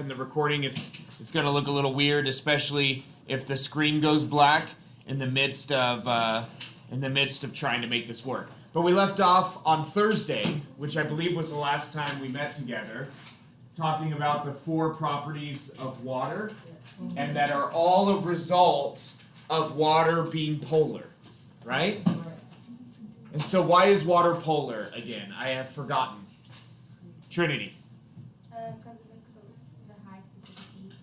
in the recording, it's going to look a little weird, especially if the screen goes black in the midst of trying to make this work. But we left off on Thursday, which I believe was the last time we met together, talking about the 4 properties of water, and that are all a result of water being polar, right? And so why is water polar again? I have forgotten. Trinity. Because of the high specific heat.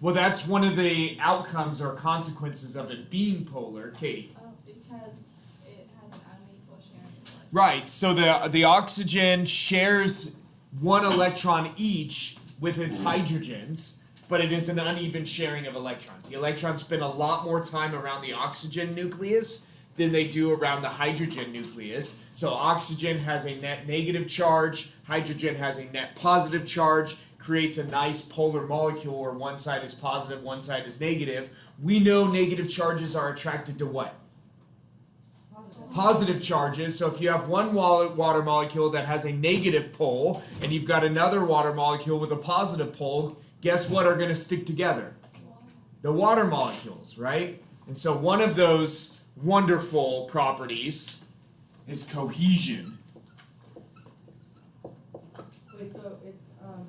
Well, that's one of the outcomes or consequences of it being polar. Katie. Oh, because it has an unequal sharing of electrons. Right, so the oxygen shares 1 electron each with its hydrogens, but it is an uneven sharing of electrons. The electrons spend a lot more time around the oxygen nucleus than they do around the hydrogen nucleus. So oxygen has a net negative charge, hydrogen has a net positive charge, creates a nice polar molecule where one side is positive, one side is negative. We know negative charges are attracted to what? Positive charges. So if you have one water molecule that has a negative pole and you've got another water molecule with a positive pole, guess what are going to stick together? The water molecules, right? And so one of those wonderful properties is cohesion. Wait, so it's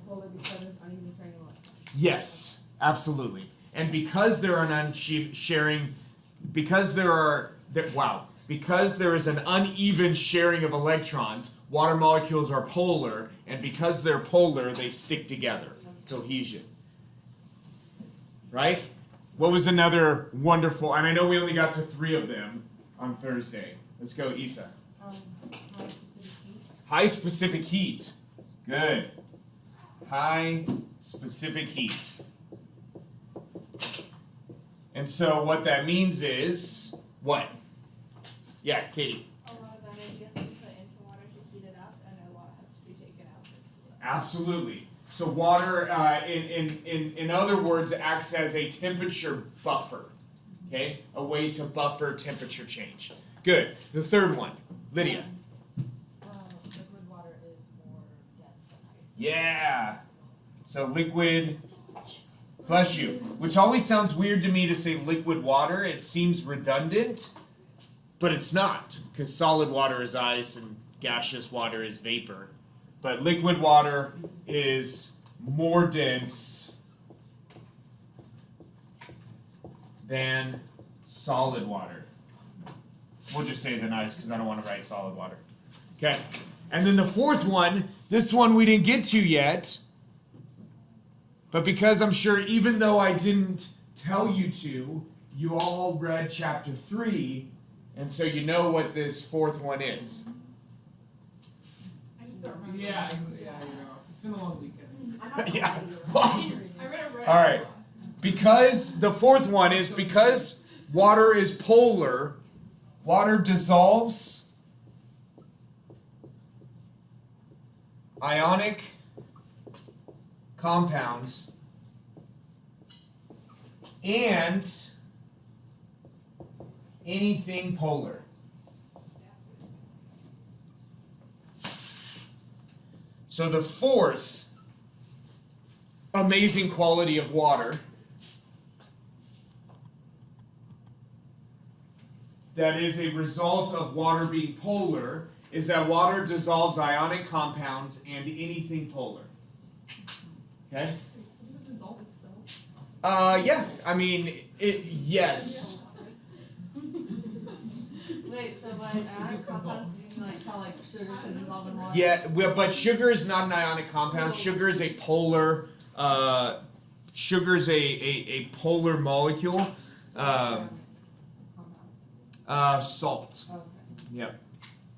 polar because it's uneven sharing electrons? Yes, absolutely. And because there are because there is an uneven sharing of electrons, water molecules are polar, and because they're polar, they stick together. Cohesion. Right? What was another wonderful, and I know we only got to 3 of them on Thursday. Let's go, Isa. High specific heat. High specific heat. Good. High specific heat. And so what that means is, what? Yeah, Katie. A lot of energy has to be put into water to heat it up, and a lot has to be taken out to cool it. Absolutely. So water, in other words, acts as a temperature buffer. Okay? A way to buffer temperature change. Good. The third one. Lydia. Liquid water is more dense than ice. Yeah. So liquid, bless you. Which always sounds weird to me to say liquid water. It seems redundant, but it's not. Because solid water is ice and gaseous water is vapor. But liquid water is more dense than solid water. We'll just say than ice because I don't want to write solid water. Okay. And then the fourth one, this one we didn't get to yet. But because I'm sure even though I didn't tell you to, you all read chapter 3, and so you know what this fourth one is. I just don't remember. Yeah, you know, it's been a long weekend. Yeah. I read it right. All right. Because the fourth one is because water is polar, water dissolves ionic compounds and anything polar. So the fourth amazing quality of water that is a result of water being polar is that water dissolves ionic compounds and anything polar. Okay? Does it dissolve itself? Yeah. I mean, yes. Wait, so like ionic compounds you like how like sugar can dissolve in water? Yeah, but sugar is not an ionic compound. Sugar is a polar. Sugar's a polar molecule. Salt. Okay. Yep.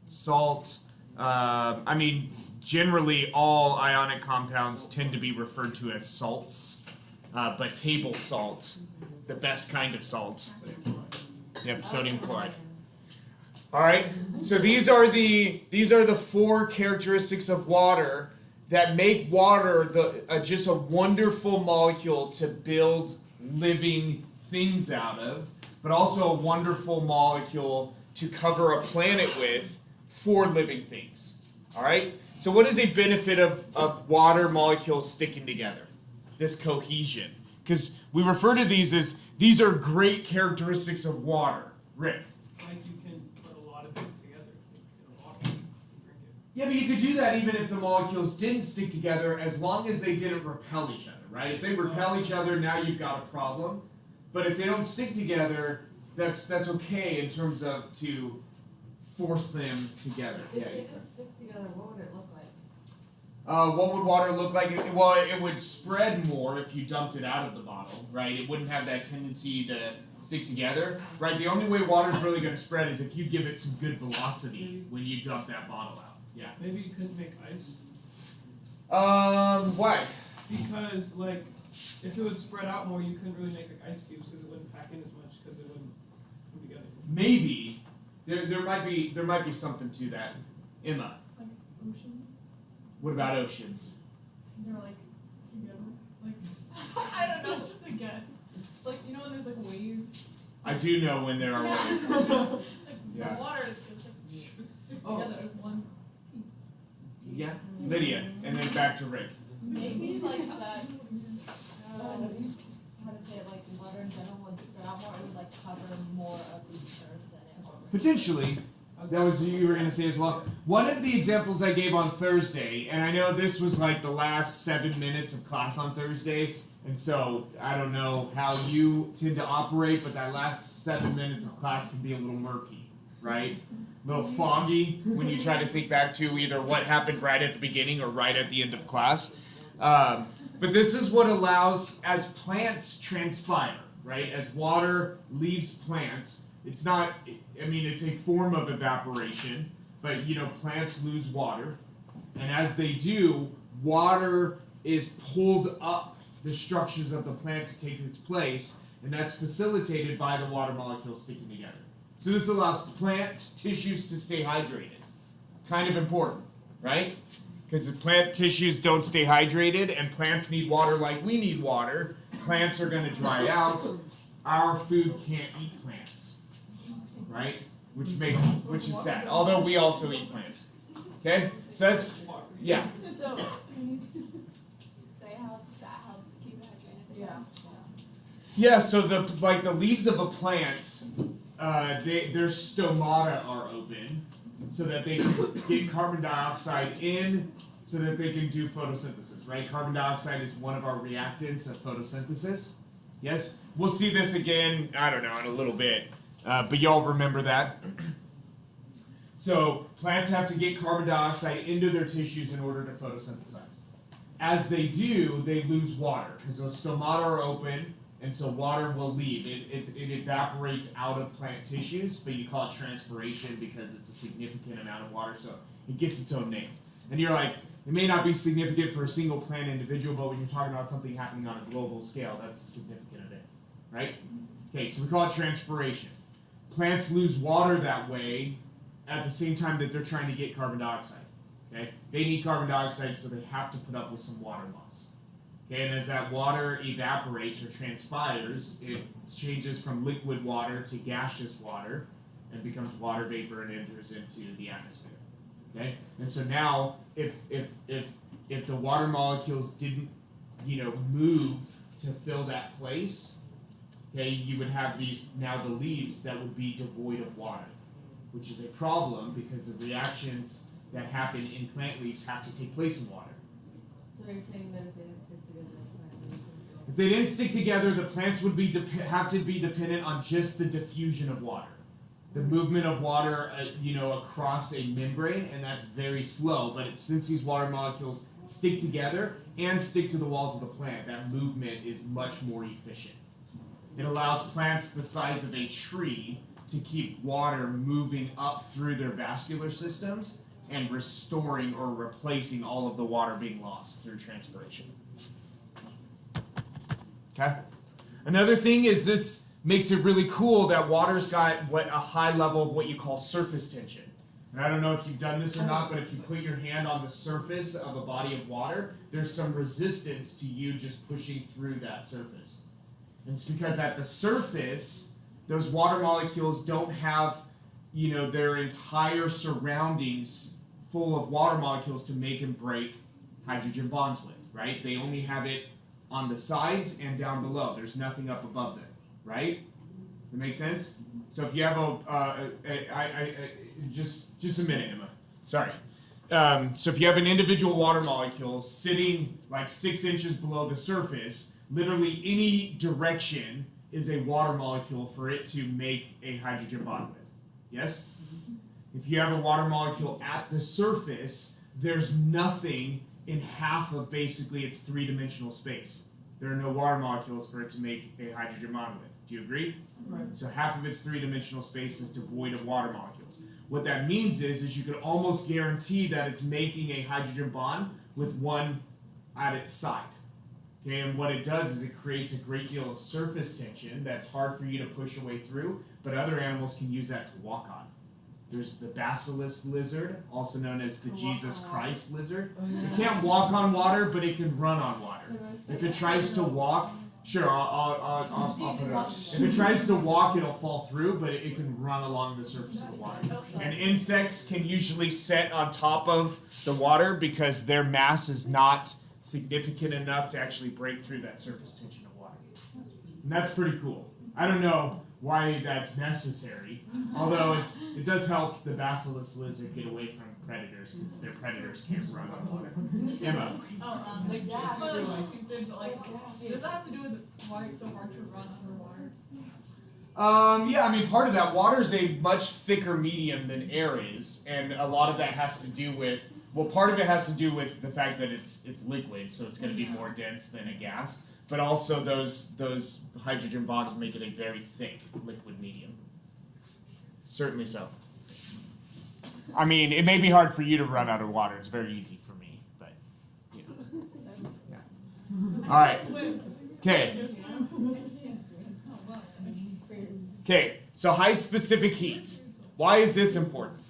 Salt. I mean, generally all ionic compounds tend to be referred to as salts, but table salt, the best kind of salt. Yep, sodium chloride. All right. So these are the 4 characteristics of water that make water just a wonderful molecule to build living things out of, but also a wonderful molecule to cover a planet with for living things. All right? So what is a benefit of water molecules sticking together? this cohesion. Because we refer to these as, these are great characteristics of water. Rick? Like you can put a lot of things together in a bottle and drink it. Yeah, but you could do that even if the molecules didn't stick together, as long as they didn't repel each other, right? If they repel each other, now you've got a problem. But if they don't stick together, that's okay in terms of to force them together. If Yeah, they you said. could stick together, what would it look like? What would water look like? Well, it would spread more if you dumped it out of the bottle, right? It wouldn't have that tendency to stick together, right? The only way water's really going to spread is if you give it some good velocity when you dump that bottle out. Yeah. Maybe you couldn't make ice. Why? Because like if it would spread out more, you couldn't really make like ice cubes because it wouldn't pack in as much because it wouldn't come together. Maybe there might be something to that. Emma, Like oceans. what about oceans? They're like together. Like I don't know, it's just a guess. Like you know when there's like waves. I do know when there are waves. like Yeah. the water just like sticks Oh. together as one piece. Yeah, Lydia, and then back to Rick. Maybe like that. How to say it? Like water in general would spread out more. It would like cover more of the earth than it was. Potentially. That was you were going to say as well. One of the examples I gave on Thursday, and I know this was like the last 7 minutes of class on Thursday, and so I don't know how you tend to operate, but that last 7 minutes of class can be a little murky, right? A little foggy when you try to think back to either what happened right at the beginning or right at the end of class. But this is what allows, as plants transpire, right? As water leaves plants, it's not, I mean, it's a form of evaporation, but plants lose water. And as they do, water is pulled up the structures of the plant to take its place, and that's facilitated by the water molecules sticking together. So this allows plant tissues to stay hydrated. Kind of important, right? Because if plant tissues don't stay hydrated, and plants need water like we need water, plants are going to dry out. Our food can't eat plants, right? Which is sad. Although we also eat plants. Okay, so that's yeah. So can you say how that helps keep it hydrated? Yeah. Yeah, so the leaves of a plant, their stomata are open so that they can get carbon dioxide in so that they can do photosynthesis, right? Carbon dioxide is one of our reactants of photosynthesis. Yes? We'll see this again, I don't know, in a little bit. But y'all remember that. So plants have to get carbon dioxide into their tissues in order to photosynthesize. As they do, they lose water because those stomata are open, and so water will leave. It evaporates out of plant tissues, but you call it transpiration because it's a significant amount of water, so it gets its own name. And you're like, it may not be significant for a single plant individual, but when you're talking about something happening on a global scale, that's a significant event, right? Okay, so we call it transpiration. Plants lose water that way at the same time that they're trying to get carbon dioxide. Okay, they need carbon dioxide, so they have to put up with some water loss. Okay, and as that water evaporates or transpires, it changes from liquid water to gaseous water and becomes water vapor and enters into the atmosphere. Okay, and so now if the water molecules didn't move to fill that place, okay, you would have the leaves that would be devoid of water, which is a problem because the reactions that happen in plant leaves have to take place in water. So you're saying that if they didn't stick together, the plant leaves would go. If they didn't stick together, the plants would have to be dependent on just the diffusion of water, the movement of water, across a membrane, and that's very slow. But since these water molecules stick together and stick to the walls of the plant, that movement is much more efficient. It allows plants the size of a tree to keep water moving up through their vascular systems and restoring or replacing all of the water being lost through transpiration. Okay? Another thing is this makes it really cool that water's got a high level of what you call surface tension. And I don't know if you've done this or not, but if you put your hand on the surface of a body of water, there's some resistance to you just pushing through that surface. And it's because at the surface, those water molecules don't have, their entire surroundings full of water molecules to make and break hydrogen bonds with, right? They only have it on the sides and down below. There's nothing up above them, right? That makes sense? So if you have just a minute, Emma. Sorry. So if you have an individual water molecule sitting like 6 inches below the surface, literally any direction is a water molecule for it to make a hydrogen bond with. Yes? If you have a water molecule at the surface, there's nothing in half of basically its 3-dimensional space. There are no water molecules for it to make a hydrogen bond with. Do you agree? Right. So half of its 3-dimensional space is devoid of water molecules. What that means is you can almost guarantee that it's making a hydrogen bond with one at its side. Okay, and what it does is it creates a great deal of surface tension that's hard for you to push away through, but other animals can use that to walk on. There's the Basilisk Lizard, also known as the Jesus Christ Lizard. It can't walk on water, but it can run on water. If it tries to walk, sure, I'll put it up. If it tries to walk, it'll fall through, but it can run along the surface of the water. And insects can usually sit on top of the water because their mass is not significant enough to actually break through that surface tension of water. And that's pretty cool. I don't know why that's necessary, although it does help the Basilisk Lizard get away from predators because their predators can't run on water. Emma. Like, it's probably like stupid, but like, does that have to do with why it's so hard to run underwater? Yeah, I mean, part of that, water is a much thicker medium than air is, and a lot of that has to do with, well, part of it has to do with the fact that it's liquid, so it's going to be more dense than a gas, but also those hydrogen bonds make it a very thick liquid medium. Certainly so. I mean, it may be hard for you to run out of water. It's very easy for me, but, you know. Yeah. All right. Okay. Okay, so high specific heat. Why is this important?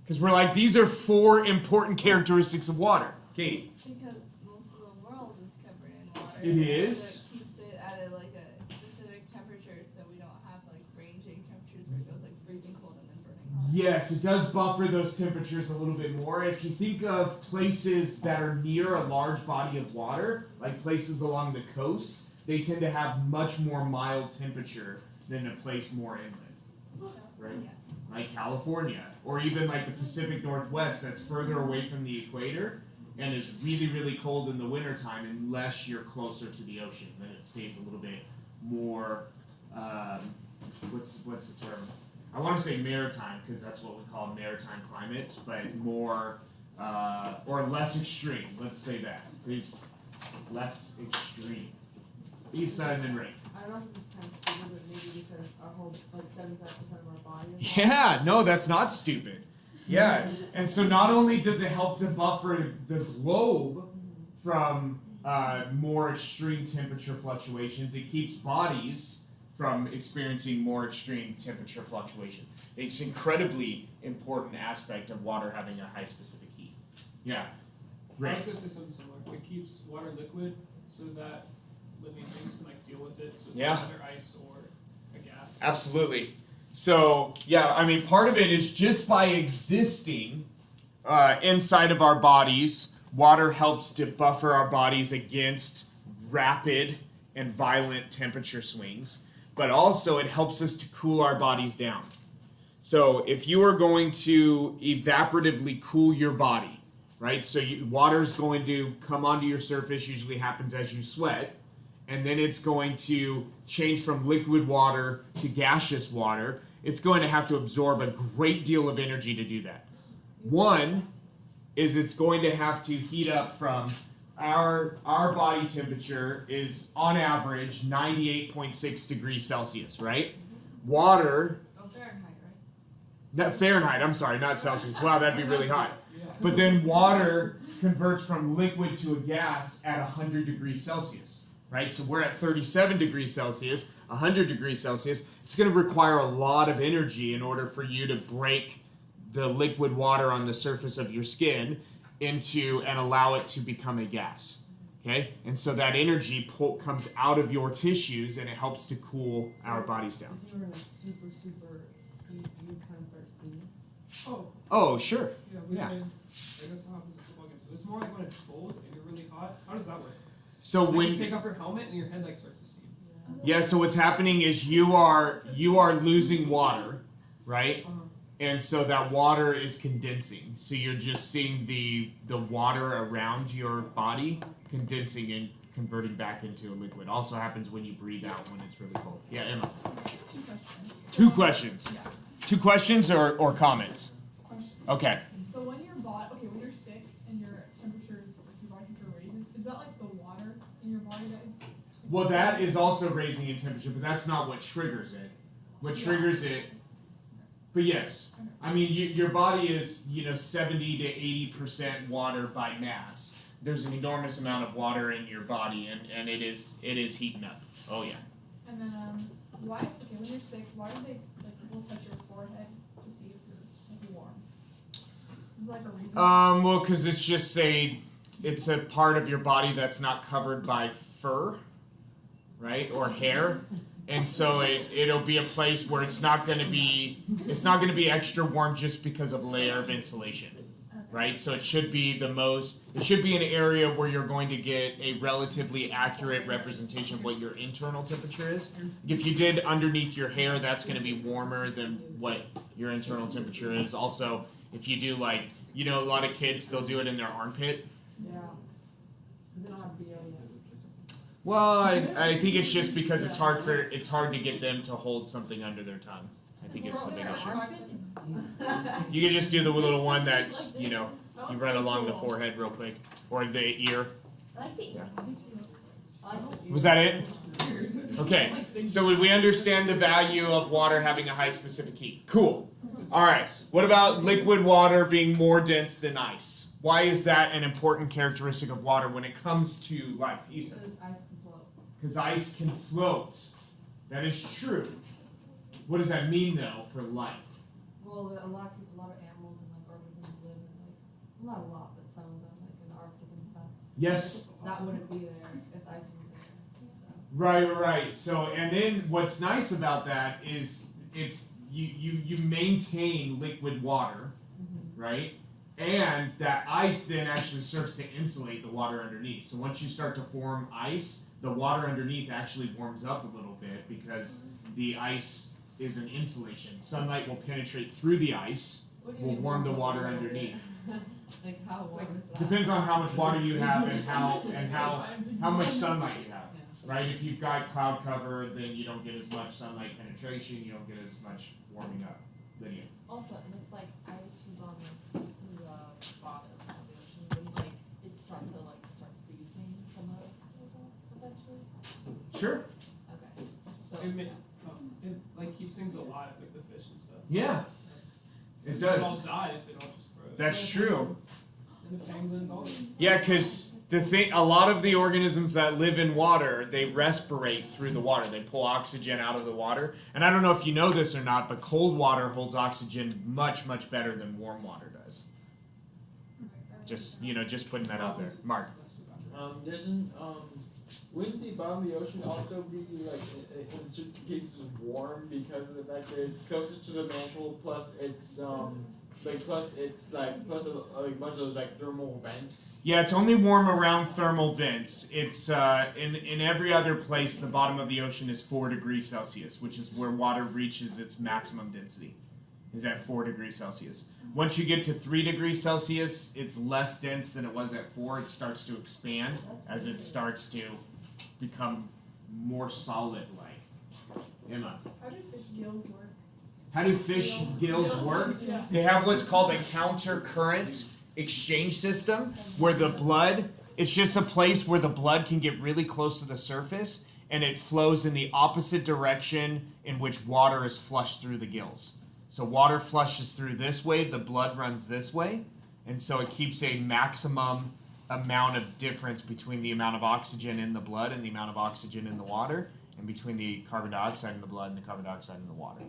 Because we're like, these are 4 important characteristics of water. Katie? Because most of the world is covered in water. It is. So it keeps it at a specific temperature, so we don't have like ranging temperatures where it goes like freezing cold and then burning hot. Yes, it does buffer those temperatures a little bit more. If you think of places that are near a large body of water, like places along the coast, they tend to have much more mild temperature than a place more inland, right? Yeah. Like California, or even like the Pacific Northwest that's further away from the equator and is really, really cold in the wintertime unless you're closer to the ocean. Then it stays a little bit more, what's the term? I want to say maritime because that's what we call maritime climate, but more, or less extreme, let's say that. It's less extreme. Isa and then Rick. I don't know if this is kind of stupid, but maybe because our whole, like 75% of our body is Yeah, no, that's not stupid. Yeah, and so not only does it help to buffer the globe from more extreme temperature fluctuations, it keeps bodies from experiencing more extreme temperature fluctuation. It's an incredibly important aspect of water having a high specific heat. Yeah. I was gonna say something similar. It keeps water liquid so that living things can like deal with it. So it's Yeah. like either ice or a gas. Absolutely. So, yeah, I mean, part of it is just by existing inside of our bodies, water helps to buffer our bodies against rapid and violent temperature swings, but also it helps us to cool our bodies down. So, if you are going to evaporatively cool your body, right? So, water's going to come onto your surface, usually happens as you sweat. And then it's going to change from liquid water to gaseous water. It's going to have to absorb a great deal of energy to do that. One is it's going to have to heat up from our body temperature is on average 98.6 degrees Celsius, right? Water, Fahrenheit, right? not Fahrenheit, I'm sorry, not Celsius. Wow, that'd be really hot. But then water converts from liquid to a gas at 100 degrees Celsius. Right, so we're at 37 degrees Celsius, 100 degrees Celsius. It's going to require a lot of energy in order for you to break the liquid water on the surface of your skin into and allow it to become a gas. Okay, and so that energy comes out of your tissues and it helps to cool our bodies down. If you were in a super heat, you would kind of start steaming. Oh, Oh, sure. yeah, we Yeah. could. Like that's what happens in football games. It's more like when it's cold and you're really hot. How does that work? So It's like when you take off your helmet and your head like starts to steam. yeah, so what's happening is you are losing water, right? Uh-huh. And so that water is condensing. So you're just seeing the water around your body condensing and converting back into a liquid. Also happens when you breathe out when it's really cold. Yeah, Emma. Two questions. Yeah. Two questions or comments? Question. Okay. So when when you're sick and your temperature raises, is that like the water in your body that is? Well, that is also raising in temperature, but that's not what triggers it. What triggers it? But yes, I mean your body is 70 to 80% water by mass. There's an enormous amount of water in your body, and it is heating up. Oh yeah. And then when you're sick, why do they people touch your forehead to see if you're warm? Is there like a reason? Well, because it's a part of your body that's not covered by fur, right, or hair, and so it'll be a place where it's not going to be extra warm just because of layer of insulation, right? So it should be an area where you're going to get a relatively accurate representation of what your internal temperature is. If you did underneath your hair, that's going to be warmer than what your internal temperature is. Also, if you do a lot of kids, they'll do it in their armpit. Yeah. Because they don't have BO yet. Well, I think it's just because it's hard to get them to hold something under their tongue. I think it's the big issue. You can just do the little one that you run along the forehead real quick or the ear. I like the ear. Was that it? Okay. So we understand the value of water having a high specific heat. Cool. All right. What about liquid water being more dense than ice? Why is that an important characteristic of water when it comes to life? Isa? Because ice can float. Because ice can float. That is true. What does that mean, though, for life? Well, a lot of animals and organisms live in not a lot, but some of them in the Arctic and stuff. Yes. That wouldn't be there if ice isn't there. So. Right. So, and then what's nice about that is you maintain liquid water, right? And that ice then actually serves to insulate the water underneath. So once you start to form ice, the water underneath actually warms up a little bit because the ice is an insulation. Sunlight will penetrate through the ice, will warm the water underneath. Like how warm is that? Depends on how much water you have and how much sunlight you have. Right? If you've got cloud cover, then you don't get as much sunlight penetration, you don't get as much warming up. Lydia. Also, and if ice was on the bottom of the ocean, wouldn't it start freezing some of it eventually? Sure. Okay. So It keeps things alive, like the fish and stuff. Yeah. It They'd all does. die if it all just froze. That's true. And the penguins, all of them. Yeah, because a lot of the organisms that live in water, they respirate through the water. They pull oxygen out of the water. And I don't know if you know this or not, but cold water holds oxygen much, much better than warm water does. Just putting that out there. Mark. Wouldn't the bottom of the ocean also be in certain cases warm because of the fact that it's closest to the mantle, plus it's plus a bunch of those thermal vents? Yeah, it's only warm around thermal vents. It's in every other place, the bottom of the ocean is 4 degrees Celsius, which is where water reaches its maximum density, is at 4 degrees Celsius. Once you get to 3 degrees Celsius, it's less dense than it was at 4. It starts to expand as it starts to become more solid-like. Emma. How do fish gills work? How do fish gills work? Yeah. They have what's called a counter current exchange system where it's just a place where the blood can get really close to the surface and it flows in the opposite direction in which water is flushed through the gills. So water flushes through this way, the blood runs this way, and so it keeps a maximum amount of difference between the amount of oxygen in the blood and the amount of oxygen in the water, and between the carbon dioxide in the blood and the carbon dioxide in the water.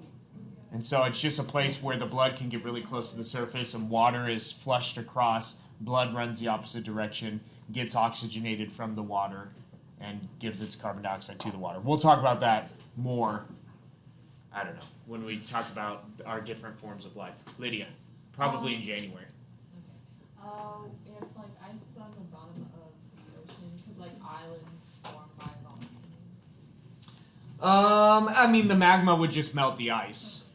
And so it's just a place where the blood can get really close to the surface and water is flushed across, blood runs the opposite direction, gets oxygenated from the water, and gives its carbon dioxide to the water. We'll talk about that more, I don't know, when we talk about our different forms of life. Lydia, probably in January. if ice I mean, the magma would just melt the ice.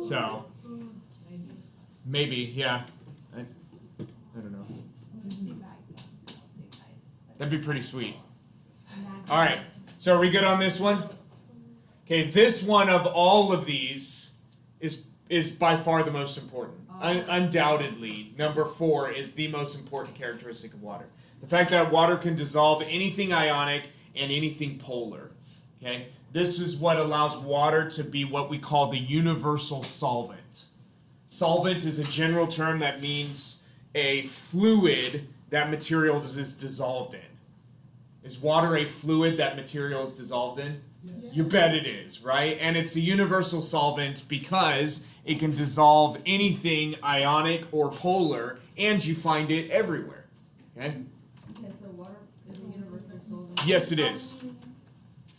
So, maybe, yeah. I don't know. That'd be pretty sweet. Alright, so are we good on this one? Okay, this one of all of these is by far the most important. Undoubtedly, number 4 is the most important characteristic of water. The fact that water can dissolve anything ionic and anything polar. Okay? This is what allows water to be what we call the universal solvent. Solvent is a general term that means a fluid that material is dissolved in. Is water a fluid that material is dissolved in? Yes. You bet it is, right? And it's a universal solvent because it can dissolve anything ionic or polar, and you find it everywhere. Okay? Okay, so water is a universal solvent. Yes, it is.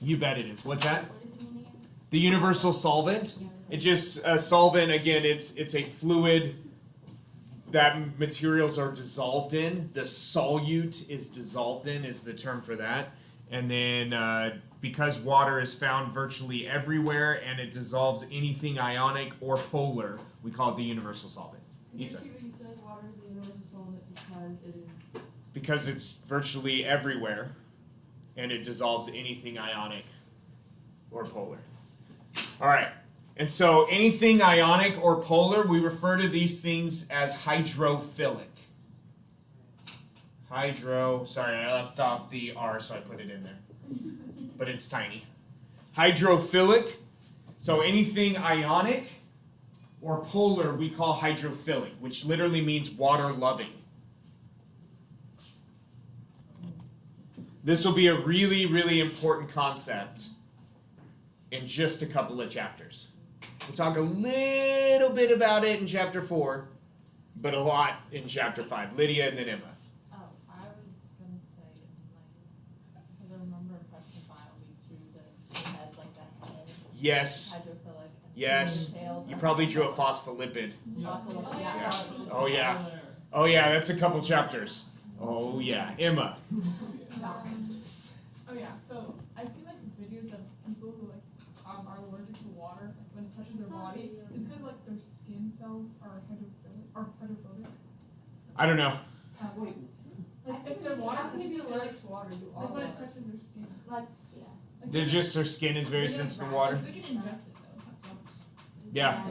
You bet it is. What's that? What does it mean again? The universal solvent? It just, solvent, again, it's a fluid that materials are dissolved in. The solute is dissolved in is the term for that. And then because water is found virtually everywhere and it dissolves anything ionic or polar, we call it the universal solvent. Isa. You said water is a universal solvent because it is. Because it's virtually everywhere and it dissolves anything ionic or polar. Alright. And so anything ionic or polar, we refer to these things as hydrophilic. Sorry, I left off the R, so I put it in there. But it's tiny. Hydrophilic. So anything ionic or polar, we call hydrophilic, which literally means water-loving. This will be a really, really important concept in just a couple of chapters. We'll talk a little bit about it in chapter 4, but a lot in chapter 5. Lydia and then Emma. Oh, I was gonna say, because I remember in freshman bio we drew the two heads like that head. Yes. Hydrophilic. And Yes. the tails You are probably drew a hydrophilic. phospholipid. Phospholipid, Yeah. yeah. Oh yeah. There. Oh yeah, that's a couple chapters. Oh yeah. Emma. Oh yeah, so I've seen like videos of people who like are allergic to water, like when it touches their body. Is it because like their skin cells are hydrophobic? I don't know. Wait, Like if their water how can you be touches allergic to water? You like are when it allergic. touches their skin. Like, yeah. Like, They're just their skin is very they get sensitive to rash- water. They can ingest it though. That sucks. Yeah.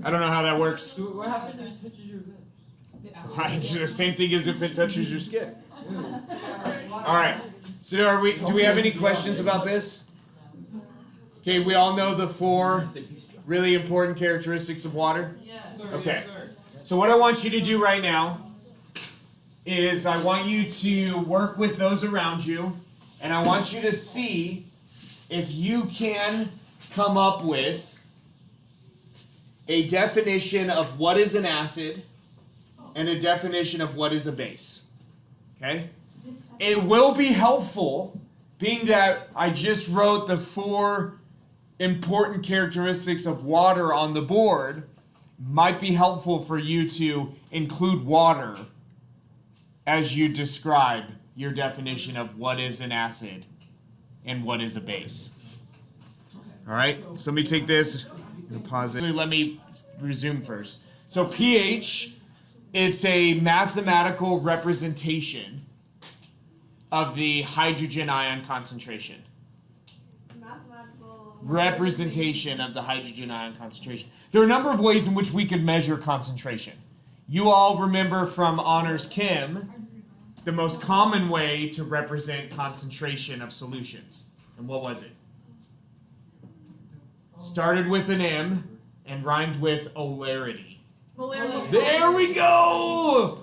I don't know how that works. So what happens if it touches your lips? I do the same thing as if it touches your skin. Water- All right. So do we have any questions about this? Okay, we all know the 4 really important characteristics of water. Yes. Sir, Okay. yes, sir. So what I want you to do right now is I want you to work with those around you, and I want you to see if you can come up with a definition of what is an acid and a definition of what is a base. Okay? It will be helpful, being that I just wrote the 4 important characteristics of water on the board, might be helpful for you to include water as you describe your definition of what is an acid and what is a base. Alright, so let me take this, I'm gonna pause it. Let me resume first. So pH, it's a mathematical representation of the hydrogen ion concentration. Mathematical Representation of the hydrogen ion concentration. There are a number of ways in which we could measure concentration. You all remember from Honors Chem, the most common way to represent concentration of solutions. And what was it? Started with an M and rhymed with olarity. Malaria. There we go!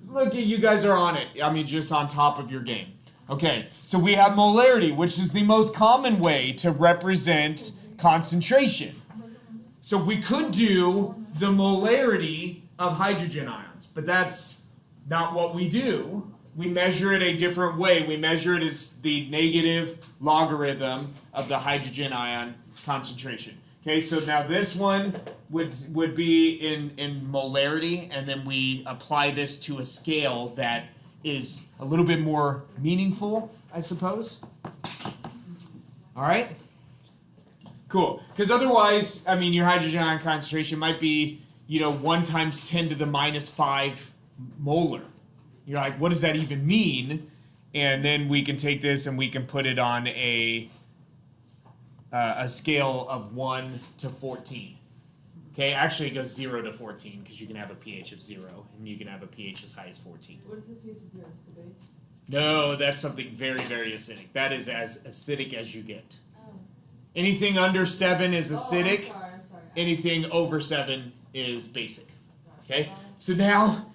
Look at you guys are on it. I mean, just on top of your game. Okay, so we have molarity, which is the most common way to represent concentration. So we could do the molarity of hydrogen ions, but that's not what we do. We measure it a different way. We measure it as the negative logarithm of the hydrogen ion concentration. Okay, so now this one would be in molarity, and then we apply this to a scale that is a little bit more meaningful, I suppose. All right, Cool. Because otherwise, I mean, your hydrogen ion concentration might be, 1 times 10 to the minus 5 molar. You're like, what does that even mean? And then we can take this and we can put it on a scale of 1 to 14. Okay, actually it goes 0 to 14 because you can have a pH of 0 and you can have a pH as high as 14. What is the pH of 0? Is the base? No, that's something very, very acidic. That is as acidic as you get. Oh. Anything under 7 is acidic. Oh, I'm sorry. Anything over 7 is basic. Gotcha. Okay, so now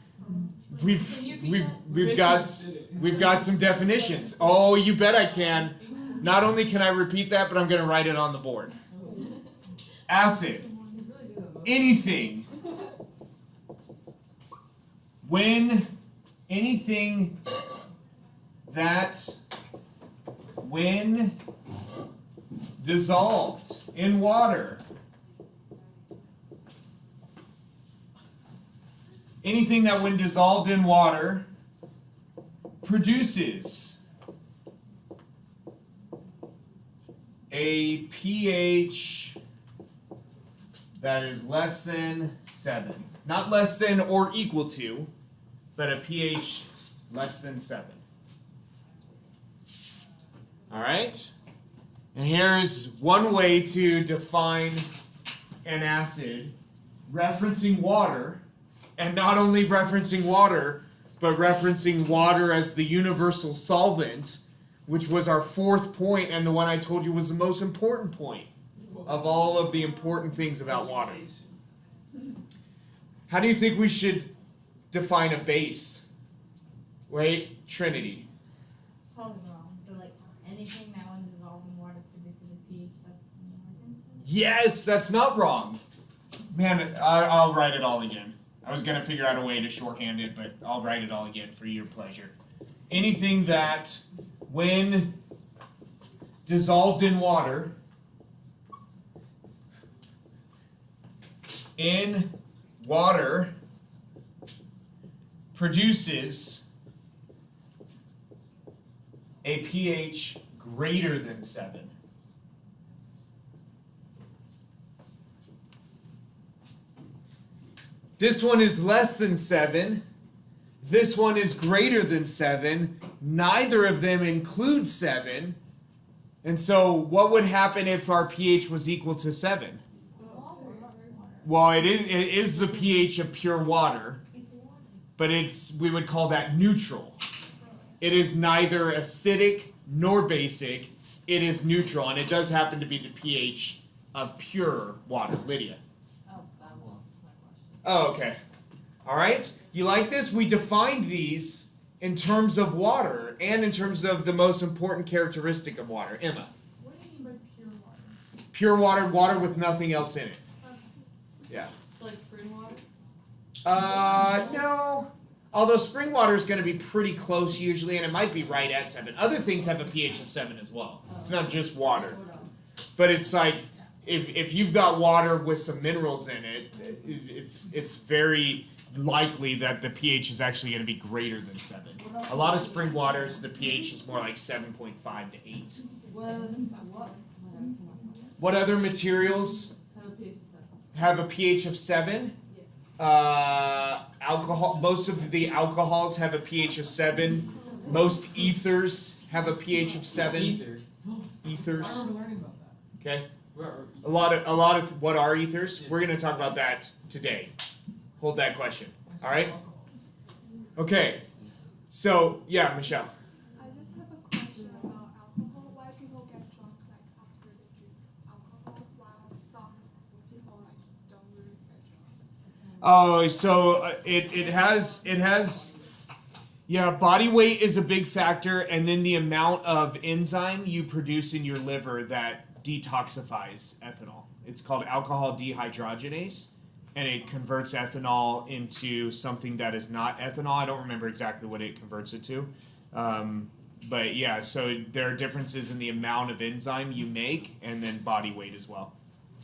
we've got some definitions. Oh, you bet I can. Not only can I repeat that, but I'm going to write it on the board. Acid. Anything. Anything that when dissolved in water. Anything that when dissolved in water produces a pH that is less than 7. Not less than or equal to, but a pH less than 7. Alright? And here's one way to define an acid referencing water, and not only referencing water, but referencing water as the universal solvent, which was our 4th point and the one I told you was the most important point of all of the important things about water. How do you think we should define a base? Wait, Trinity. Something wrong. But like anything that when dissolved in water produces a pH that's more than 7. Yes, that's not wrong. Man, I'll write it all again. I was going to figure out a way to shorthand it, but I'll write it all again for your pleasure. Anything that, when dissolved in water, produces a pH greater than 7. This one is less than 7. This one is greater than 7. Neither of them include 7. And so what would happen if our pH was equal to 7? Well, it is the pH of pure water, but we would call that neutral. It is neither acidic nor basic. It is neutral, and it does happen to be the pH of pure water. Lydia. Oh, that was my question. Oh, okay. All right. You like this? We defined these in terms of water and in terms of the most important characteristic of water. Emma. What do you mean by pure water? Pure water, water with nothing else in it. Yeah. So like spring water? No. Although spring water is going to be pretty close usually, and it might be right at 7. Other things have a pH of 7 as well. It's not just water. What else? But it's like, if you've got water with some minerals in it, it's very likely that the pH is actually going to be greater than 7. A lot of spring waters, the pH is more like 7.5 to 8. What other materials Have a pH of 7. have a pH of 7? Alcohol. Most of the alcohols have a pH of 7. Most ethers have a pH of 7. Ether. Ethers. I remember learning about that. Okay. Where- A lot of what are ethers? We're going to talk about that today. Hold that question. All right. Okay. So yeah, Michelle. I just have a question about alcohol. Why people get drunk like after they drink alcohol, while some people like don't really get drunk? Oh, so it has. Yeah, body weight is a big factor, and then the amount of enzyme you produce in your liver that detoxifies ethanol. It's called alcohol dehydrogenase, and it converts ethanol into something that is not ethanol. I don't remember exactly what it converts it to. But yeah, so there are differences in the amount of enzyme you make, and then body weight as well.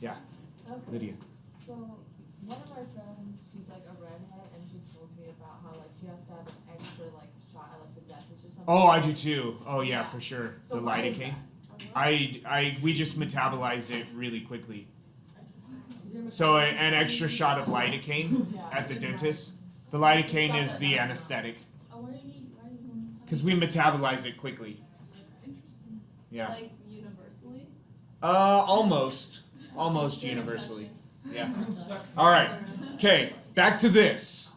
Yeah, Okay. Lydia. So one of our friends, she's like a redhead, and she told me about how like she has to have an extra like shot at like the dentist or something. Oh, I do too. Oh yeah, for sure. So The why is lidocaine. that? We just metabolize it really quickly. So an extra shot of lidocaine at the dentist. The lidocaine is the anesthetic Oh, what do you need? Why do you want because we metabolize it quickly. Interesting. Yeah. Like universally. Almost universally. Yeah. All right. Okay. Back to this.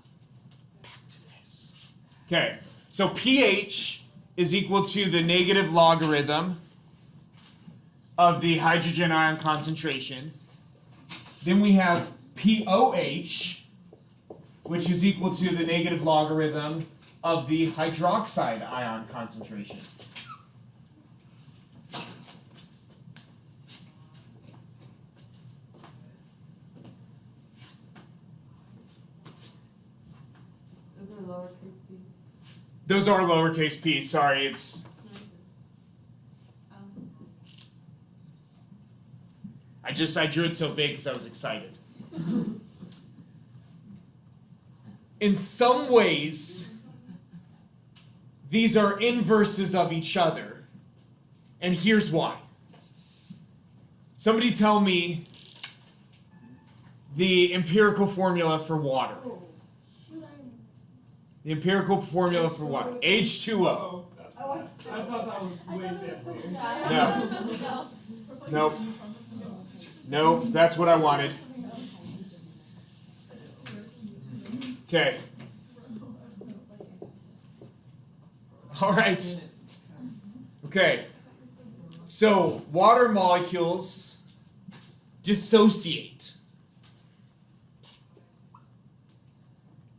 Okay. So pH is equal to the negative logarithm of the hydrogen ion concentration. Then we have pOH, which is equal to the negative logarithm of the hydroxide ion concentration. Those are lowercase p. Those are lowercase p. Sorry, it's. I drew it so big because I was excited. In some ways, these are inverses of each other. And here's why. Somebody tell me the empirical formula for water. The empirical formula for water. H2O. Oh, that's I thought that was way fancier. No. Nope. Nope, that's what I wanted. Okay. All right. Okay. So, water molecules dissociate.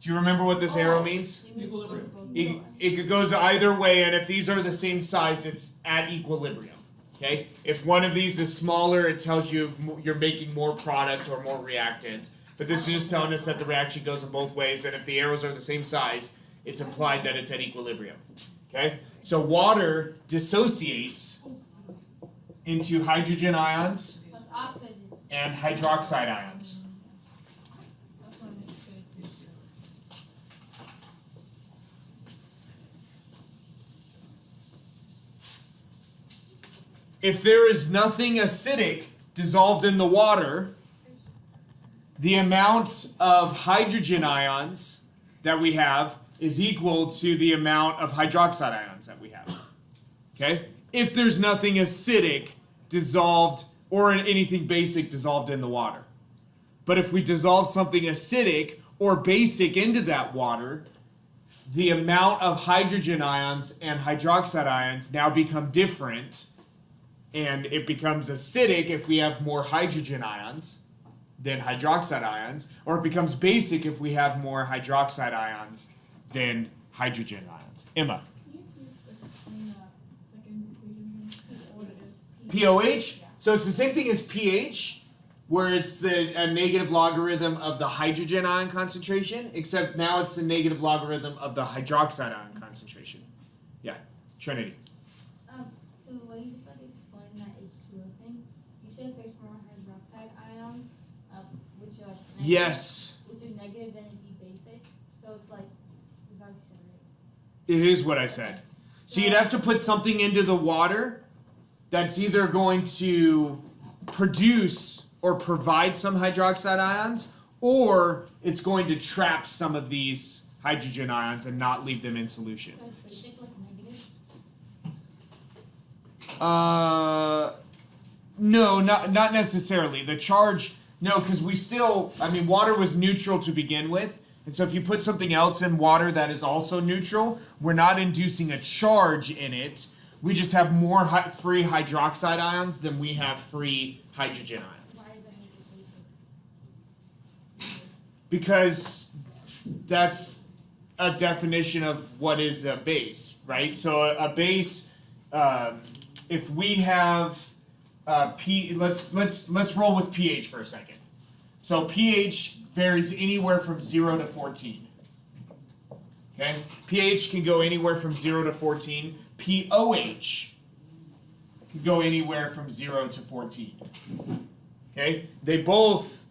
Do you remember what this arrow means? Equilibrium. It goes either way, and if these are the same size, it's at equilibrium. Okay? If one of these is smaller, it tells you you're making more product or more reactant. But this is just telling us that the reaction goes in both ways, and if the arrows are the same size, it's implied that it's at equilibrium. Okay? So water dissociates into hydrogen ions That's oxygen. and hydroxide ions. If there is nothing acidic dissolved in the water, the amount of hydrogen ions that we have is equal to the amount of hydroxide ions that we have. Okay? If there's nothing acidic dissolved or anything basic dissolved in the water. But if we dissolve something acidic or basic into that water, the amount of hydrogen ions and hydroxide ions now become different. And it becomes acidic if we have more hydrogen ions than hydroxide ions, or it becomes basic if we have more hydroxide ions than hydrogen ions. Emma. Can you please explain that second equation again? What it is? pOH? So it's the same thing as pH, where it's a negative logarithm of the hydrogen ion concentration, except now it's the negative logarithm of the hydroxide ion concentration. Yeah, Trinity. So the way you just explain that H2O thing, you said there's more hydroxide ions, which are negative, Yes, which are negative than it'd be basic. So it's like, is that what you said, right? it is what I said. So you'd have to put something into the water that's either going to produce or provide some hydroxide ions, or it's going to trap some of these hydrogen ions and not leave them in solution. So it's basic like negative. No, not necessarily. The charge, no, because water was neutral to begin with. And so if you put something else in water that is also neutral, we're not inducing a charge in it. We just have more free hydroxide ions than we have free hydrogen ions. Why is that negative? Because that's a definition of what is a base, right? So a base, if we have let's roll with pH for a second. So pH varies anywhere from 0 to 14. Okay? pH can go anywhere from 0 to 14. pOH can go anywhere from 0 to 14. Okay? They both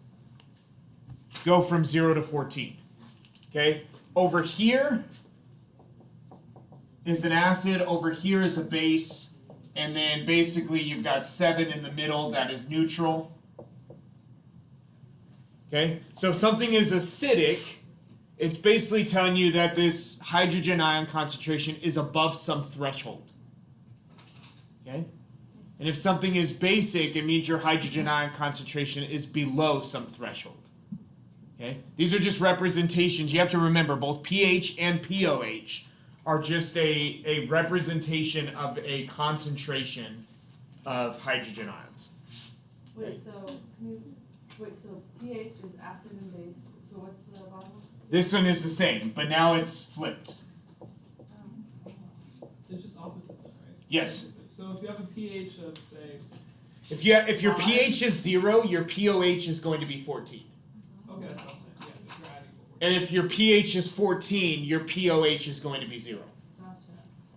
go from 0 to 14. Okay? Over here is an acid, over here is a base. And then basically you've got 7 in the middle that is neutral. Okay, so if something is acidic, it's basically telling you that this hydrogen ion concentration is above some threshold. Okay? And if something is basic, it means your hydrogen ion concentration is below some threshold. Okay? These are just representations. You have to remember both pH and POH are just a representation of a concentration of hydrogen ions. Wait, so pH is acid and base. So what's the bottom one? This one is the same, but now it's flipped. It's just opposite, then, right? Yes. So if you have a pH of say, If your pH is 0, your POH is going to be 14. okay, that's what I'm saying. Yeah, if you're adding before. And if your pH is 14, your POH is going to be 0. Gotcha.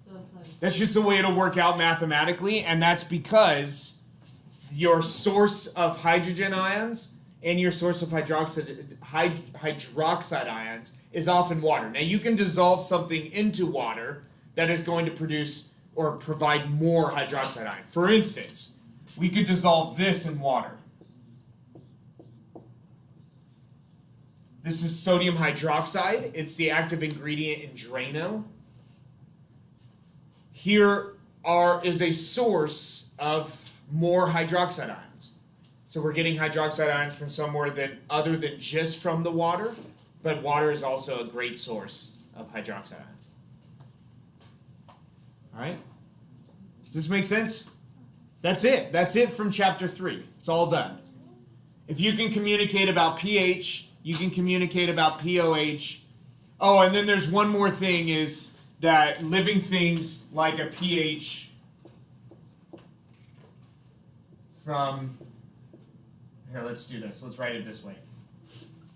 So it's like That's just the way it'll work out mathematically, and that's because your source of hydrogen ions and your source of hydroxide ions is often water. Now you can dissolve something into water that is going to produce or provide more hydroxide ion. For instance, we could dissolve this in water. This is sodium hydroxide. It's the active ingredient in Drano. Here is a source of more hydroxide ions. So we're getting hydroxide ions from somewhere other than just from the water, but water is also a great source of hydroxide ions. All right? Does this make sense? That's it. That's it from chapter 3. It's all done. If you can communicate about pH, you can communicate about POH. Oh, and then there's one more thing is that living things like a pH from, here, let's do this. Let's write it this way.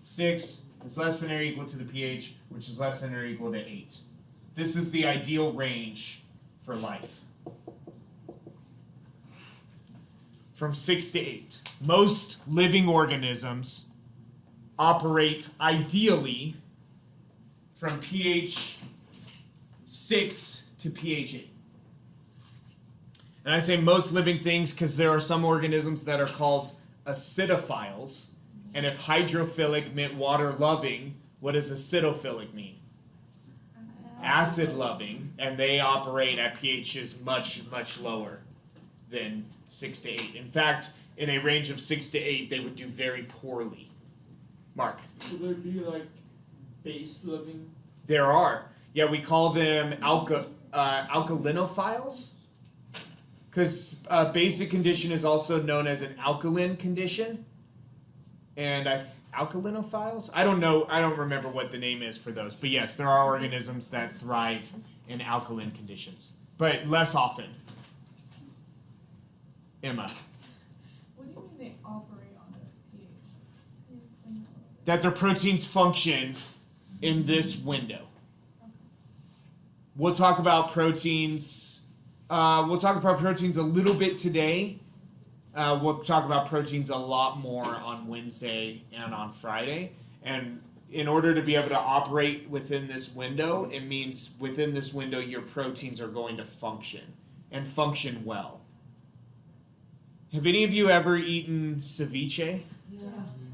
6 is less than or equal to the pH, which is less than or equal to 8. This is the ideal range for life. From 6 to 8. Most living organisms operate ideally from pH 6 to pH 8. And I say most living things because there are some organisms that are called acidophiles. And if hydrophilic meant water-loving, what does acidophilic mean? Acid-loving. And they operate at pHs much, much lower than 6 to 8. In fact, in a range of 6 to 8, they would do very poorly. Mark? Would there be like base living? There are. Yeah, we call them alkalinophiles. Because basic condition is also known as an alkaline condition. And alkalinophiles? I don't know. I don't remember what the name is for those. But yes, there are organisms that thrive in alkaline conditions. But less often. Emma. What do you mean they operate on a pH? That their proteins function in this window. We'll talk about proteins. We'll talk about proteins a little bit today. We'll talk about proteins a lot more on Wednesday and on Friday. And in order to be able to operate within this window, it means within this window your proteins are going to function and function well. Have any of you ever eaten ceviche?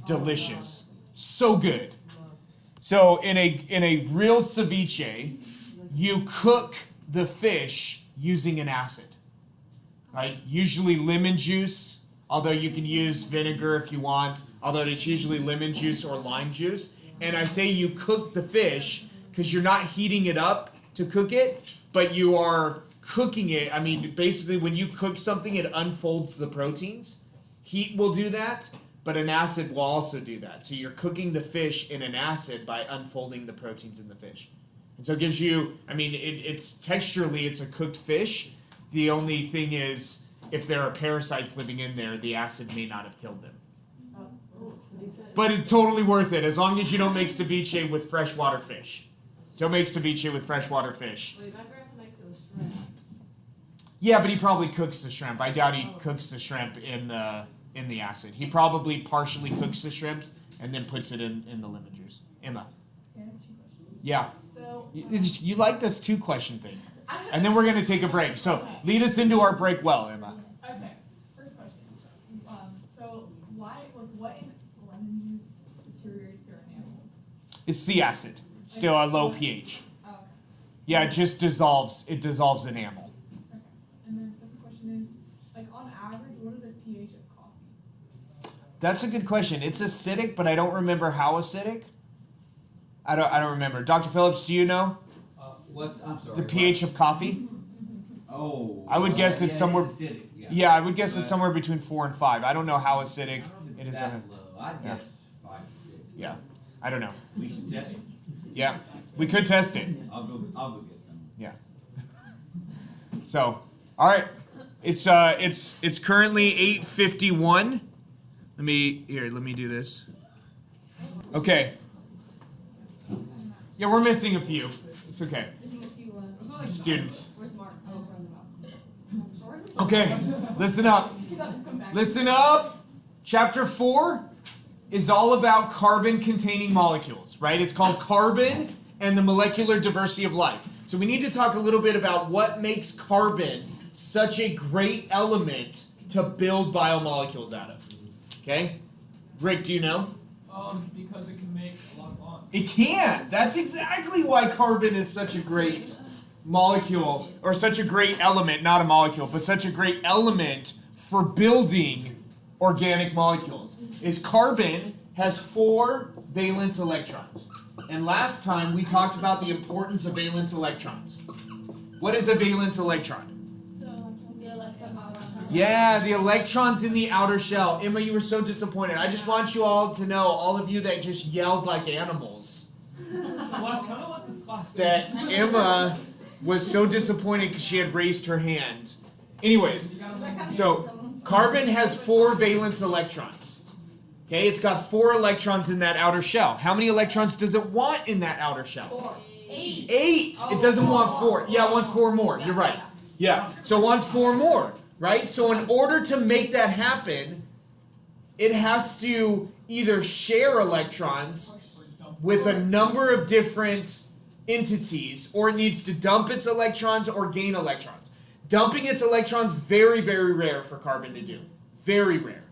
Delicious. So good. So in a real ceviche, you cook the fish using an acid. Right? Usually lemon juice, although you can use vinegar if you want, although it's usually lemon juice or lime juice. And I say you cook the fish because you're not heating it up to cook it, but you are cooking it. I mean, basically when you cook something, it unfolds the proteins. Heat will do that, but an acid will also do that. So you're cooking the fish in an acid by unfolding the proteins in the fish. And so it gives you, I mean, it's texturally, it's a cooked fish. The only thing is, if there are parasites living in there, the acid may not have killed them. But it's totally worth it, as long as you don't make ceviche with freshwater fish. Don't make ceviche with freshwater fish. Wait, my grandpa makes it with shrimp. Yeah, but he probably cooks the shrimp. I doubt he cooks the shrimp in the acid. He probably partially cooks the shrimp and then puts it in the lemon juice. Emma. Okay, I have 2 questions. Yeah. So, You like this 2-question thing. and then we're going to take a break. So lead us into our break well, Emma. Okay, first question. So why, like, what in lemon juice deteriorates their enamel? It's the acid, still a low pH. Oh, okay. Yeah, it just dissolves. It dissolves enamel. Okay. And then second question is, like, on average, what is the pH of coffee? That's a good question. It's acidic, but I don't remember how acidic. I don't remember. Dr. Phillips, do you know I'm sorry. the pH of coffee? Oh. I would guess it's somewhere. It's acidic, yeah. Yeah, I would guess it's But- somewhere between 4 and 5. I don't know how I acidic don't know if it it's is. that low. I'd Yeah. guess 5 to 6. Yeah, I don't know. We should test it. Yeah, we could test it. I'll go get some. Yeah. So, all right. It's currently 8:51. Let me do this. Okay. Yeah, we're missing a few. It's okay. Missing a few, It's not like Students. where's Mark? Oh, from the Okay, listen up. Listen up. Chapter 4 is all about carbon-containing molecules, right? It's called Carbon and the Molecular Diversity of Life. So we need to talk a little bit about what makes carbon such a great element to build biomolecules out of. Okay? Rick, do you know? Because it can make a lot of bonds. It can. That's exactly why carbon is such a great molecule, or such a great element, not a molecule, but such a great element for building organic molecules. Is carbon has 4 valence electrons. And last time we talked about the importance of valence electrons. What is a valence electron? The electron. Yeah, the electrons in the outer shell. Emma, you were so disappointed. I just want you all to know, all of you that just yelled like animals, Well, that's kind of what this class that is. Emma was so disappointed because she had raised her hand. Anyways, so carbon has 4 valence electrons. Okay, it's got 4 electrons in that outer shell. How many electrons does it want in that outer shell? 4. 8. 8. It doesn't want 4. Yeah, it wants 4 more. You're right. Yeah, so it wants 4 more, right? So in order to make that happen, it has to either share electrons with a number of different entities, or it needs to dump its electrons or gain electrons. Dumping its electrons, very, very rare for carbon to do. Very rare.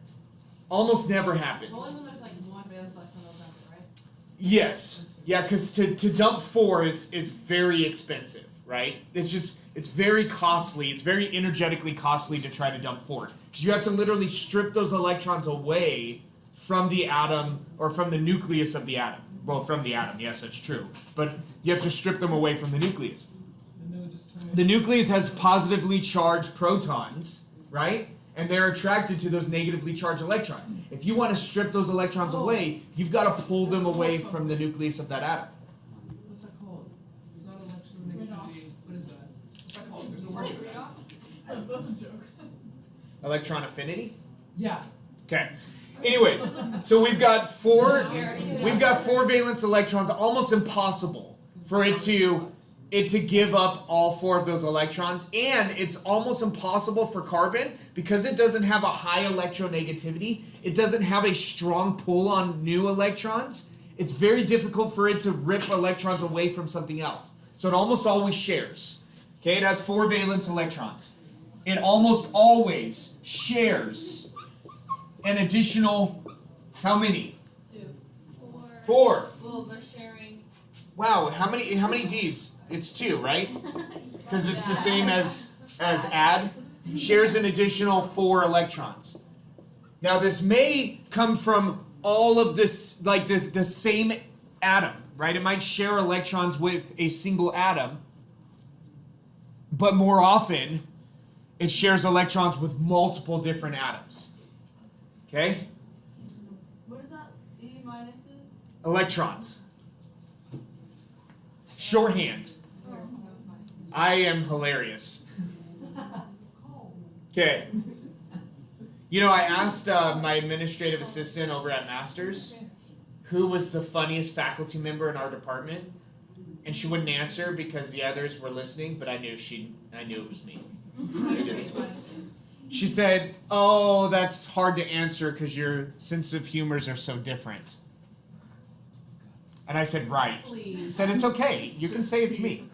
Almost never happens. Only when there's like one valence electron on it, right? Yes. Yeah, because to dump 4 is very expensive, right? It's very costly. It's very energetically costly to try to dump 4. Because you have to literally strip those electrons away from the atom, or from the nucleus of the atom. Well, from the atom, yes, that's true. But you have to strip them away from the nucleus. And they would just turn it. The nucleus has positively charged protons, right? And they're attracted to those negatively charged electrons. If you want to strip those electrons away, you've got to pull them away from the nucleus of that atom. What's that called? It's not electronegativity. What is that? What's that called? There's a word for that. That's a joke. Electron affinity? Yeah. Okay. Anyways, so we've got 4 valence electrons, almost impossible for it to give up all 4 of those electrons, and it's almost impossible for carbon because it doesn't have a high electronegativity. It doesn't have a strong pull on new electrons. It's very difficult for it to rip electrons away from something else. So it almost always shares. Okay, it has 4 valence electrons. It almost always shares an additional, how many? 2. 4. Well, the sharing. Wow, how many D's? It's 2, right? Because it's the same as add. Shares an additional 4 electrons. Now this may come from all of this, like the same atom, right? It might share electrons with a single atom, but more often it shares electrons with multiple different atoms. Okay? What is that? E minuses? Electrons. Shorthand. I am hilarious. Okay. You know, I asked my administrative assistant over at Masters who was the funniest faculty member in our department, and she wouldn't answer because the others were listening, but I knew it was me. She said, "Oh, that's hard to answer because your sense of humors are so different." And I said, right. Please. I said, it's okay. You can say it's me.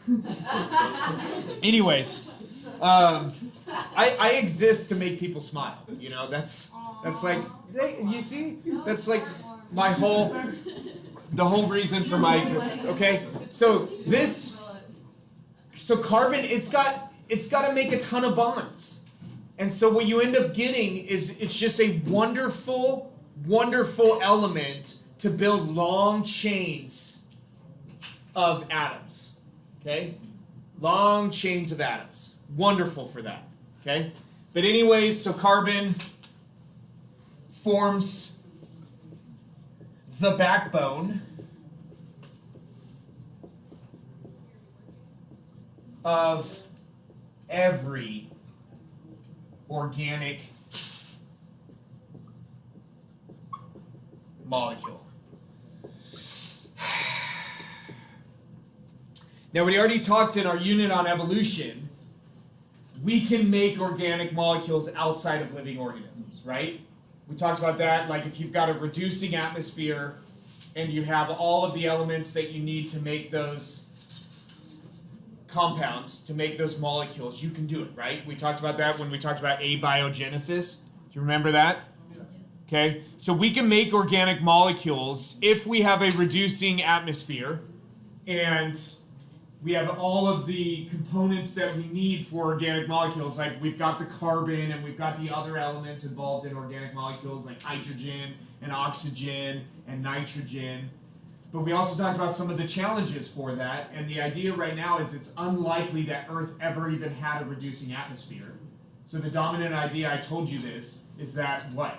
Anyways, I exist to make people smile. You know, that's like, you see? That's like my the whole reason for my existence. Okay? So carbon, it's got to make a ton of bonds. And so what you end up getting is it's just a wonderful, wonderful element to build long chains of atoms. Okay? Long chains of atoms. Wonderful for that. Okay? But anyways, so carbon forms the backbone of every organic molecule. Now, we already talked in our unit on evolution, we can make organic molecules outside of living organisms, right? We talked about that, like if you've got a reducing atmosphere and you have all of the elements that you need to make those compounds, to make those molecules, you can do it, right? We talked about that when we talked about abiogenesis. Do you remember that? Okay, so we can make organic molecules if we have a reducing atmosphere and we have all of the components that we need for organic molecules. Like we've got the carbon and we've got the other elements involved in organic molecules like hydrogen and oxygen and nitrogen. But we also talked about some of the challenges for that, and the idea right now is it's unlikely that Earth ever even had a reducing atmosphere. So the dominant idea, I told you this, is that what?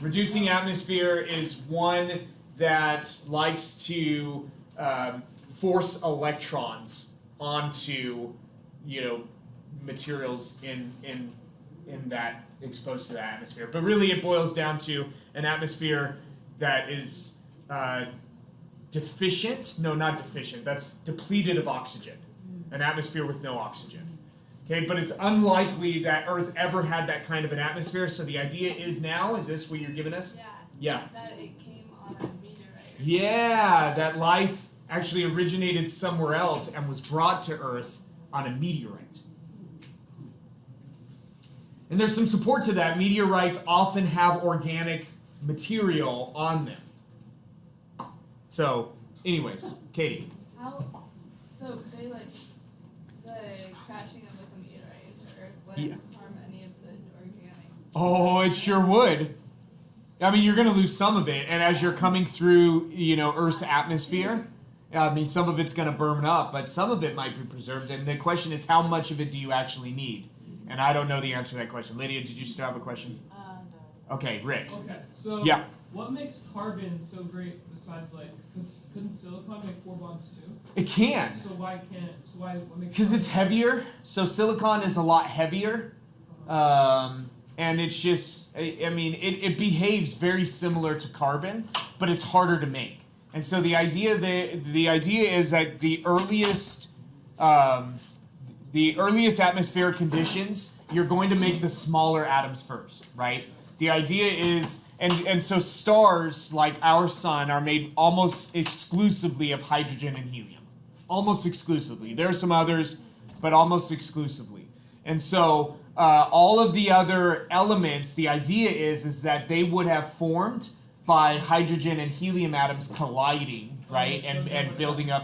Reducing atmosphere is one that likes to force electrons onto, materials in that exposed to the atmosphere. But really, it boils down to an atmosphere that is deficient. No, not deficient. That's depleted of oxygen. An atmosphere with no oxygen. Okay, but it's unlikely that Earth ever had that kind of an atmosphere. So the idea is now, is this what you're giving us? Yeah. That it came on a meteorite. Yeah, that life actually originated somewhere else and was brought to Earth on a meteorite. And there's some support to that. Meteorites often have organic material on them. So, anyways, Katie. So they the crashing of a meteorite to Earth wouldn't harm any of the organic. Oh, it sure would. I mean, you're going to lose some of it, and as you're coming through, Earth's atmosphere, some of it's going to burn up, but some of it might be preserved. And the question is, how much of it do you actually need? And I don't know the answer to that question. Lydia, did you still have a question? No. Okay, Rick. Okay, so Yeah. what makes carbon so great besides because couldn't silicon make 4 bonds too? It can. So what makes Because it's heavier. So silicon is a lot heavier. And it's just, it behaves very similar to carbon, but it's harder to make. And so the idea is that the earliest atmospheric conditions, you're going to make the smaller atoms first, right? The idea is, and so stars like our sun are made almost exclusively of hydrogen and helium. Almost exclusively. There are some others, but almost exclusively. And so all of the other elements, the idea is that they would have formed by hydrogen and helium atoms colliding, right, and building up.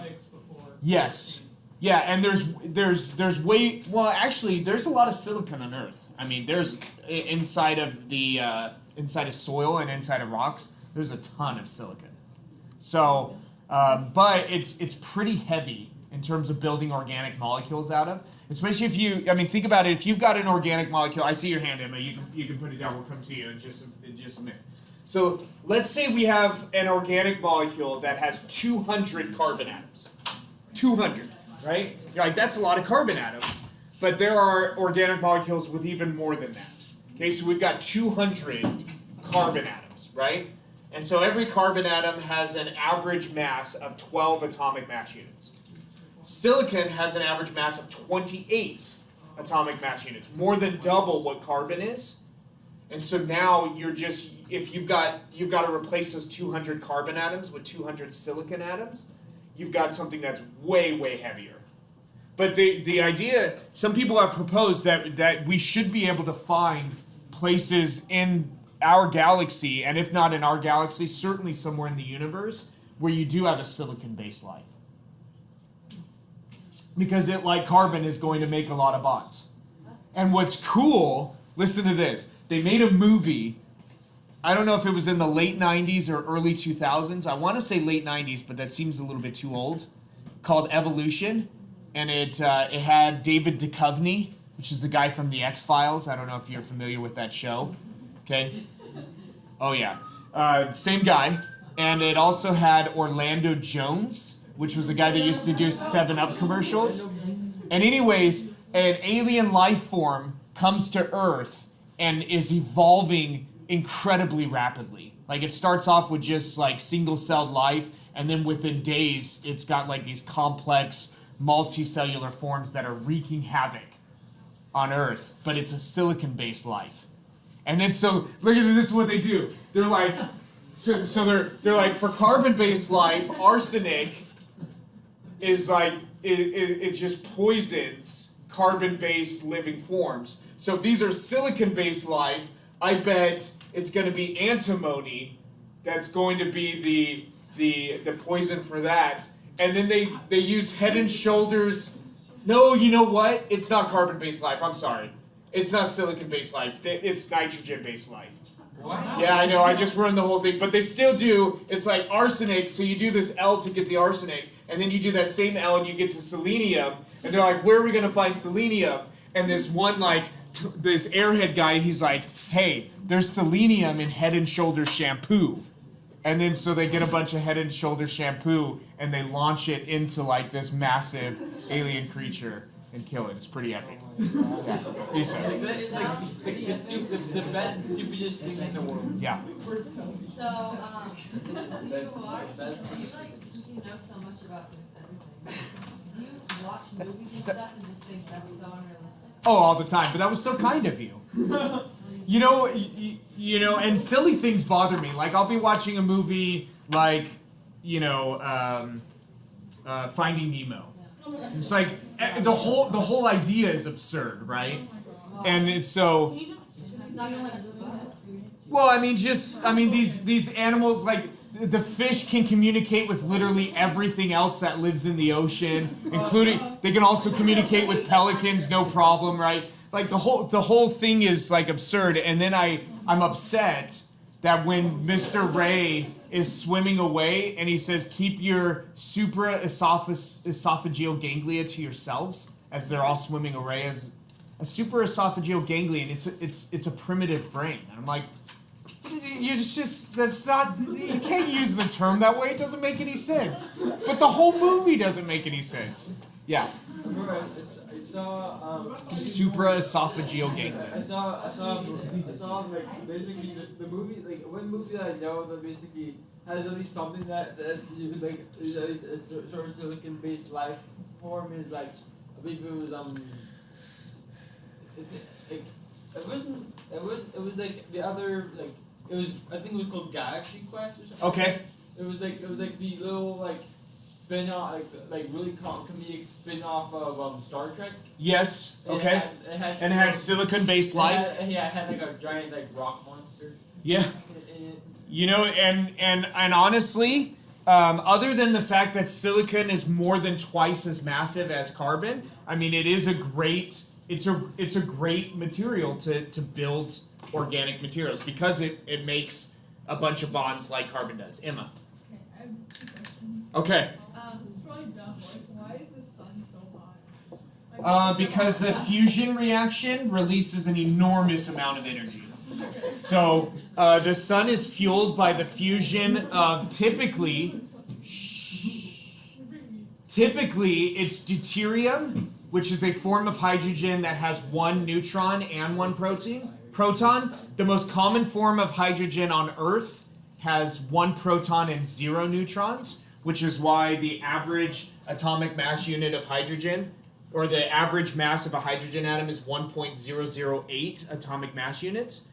Yes, yeah, and there's way actually there's a lot of silicon on Earth. I mean, there's inside of soil and inside of rocks, there's a ton of silicon. So, but it's pretty heavy in terms of building organic molecules out of. Especially if think about it. If you've got an organic molecule, I see your hand, Emma. You can put it down. We'll come to you in just a minute. So let's say we have an organic molecule that has 200 carbon atoms. 200, right? You're like, that's a lot of carbon atoms. But there are organic molecules with even more than that. Okay, so we've got 200 carbon atoms, right? And so every carbon atom has an average mass of 12 atomic mass units. Silicon has an average mass of 28 atomic mass units, more than double what carbon is. And so now you're just, if you've got to replace those 200 carbon atoms with 200 silicon atoms, you've got something that's way, way heavier. But the idea, some people have proposed that we should be able to find places in our galaxy, and if not in our galaxy, certainly somewhere in the universe, where you do have a silicon-based life. Because it, like carbon, is going to make a lot of bonds. And what's cool, listen to this, they made a movie, I don't know if it was in the late 90s or early 2000s, I want to say late 90s, but that seems a little bit too old, called Evolution. And it had David Duchovny, which is the guy from the X-Files. I don't know if you're familiar with that show. Okay? Oh, yeah. Same guy. And it also had Orlando Jones, which was a guy that used to do 7-Up commercials. And anyways, an alien life form comes to Earth and is evolving incredibly rapidly. Like, it starts off with just, like, single-celled life, and then within days, it's got, like, these complex multicellular forms that are wreaking havoc on Earth, but it's a silicon-based life. And then so look at this is what they do. They're like so they're like, for carbon-based life, arsenic is like it just poisons carbon-based living forms. So if these are silicon-based life, I bet it's going to be antimony that's going to be the poison for that. And then they use Head and Shoulders. No, you know what? It's not carbon-based life. I'm sorry. It's not silicon-based life. It's nitrogen-based life. Wow. Yeah, I know. I just ruined the whole thing. But they still do. It's like arsenic. So you do this L to get the arsenic. And then you do that same L and you get to selenium. And they're like, where are we going to find selenium? And this one, like, this airhead guy, he's like, hey, there's selenium in Head and Shoulders shampoo. And then so they get a bunch of Head and Shoulders shampoo and they launch it into like this massive alien creature and kill it. It's pretty epic. Yeah. Lisa. Like, that's like the best, stupidest thing in the world. Yeah. So, do you watch, since you know so much about just everything, do you watch movies and stuff and just think that's so unrealistic? Oh, all the time. But that was so kind of you. You know, and silly things bother me. Like, I'll be watching a movie like, Finding Nemo. It's like the whole idea is absurd, right? And it's so. Well, I mean, these animals, like the fish can communicate with literally everything else that lives in the ocean, including they can also communicate with pelicans, no problem, right? Like the whole thing is like absurd, and then I'm upset that when Mr. Ray is swimming away and he says, keep your supraesophageal ganglia to yourselves, as they're all swimming away, as a supraesophageal ganglion, it's a primitive brain. And I'm like, that's not, you can't use the term that way, it doesn't make any sense. But the whole movie doesn't make any sense. Yeah. I saw Supraesophageal ganglion. I saw like basically the movie, like one movie that I know that basically has at least something that's like is at least a sort of silicon based life form is like I believe it was it was like the other like it was I think it was called Galaxy Quest or something. Okay. It was like the little like spin-off, like really comedic spin-off of Star Trek. Yes. Okay. It had silicon-based life. It had like a giant like rock monster. Yeah. You know, and honestly, other than the fact that silicon is more than twice as massive as carbon, I mean, it is a great material to build organic materials because it makes a bunch of bonds like carbon does. Emma. Okay, I have 2 questions. Okay. This is probably dumb, boys. Why is the sun so hot? Like, Because the fusion reaction releases an enormous amount of energy. So the sun is fueled by the fusion of typically it's deuterium, which is a form of hydrogen that has 1 neutron and 1 proton. The most common form of hydrogen on Earth has 1 proton and 0 neutrons, which is why the average atomic mass unit of hydrogen, or the average mass of a hydrogen atom, is 1.008 atomic mass units.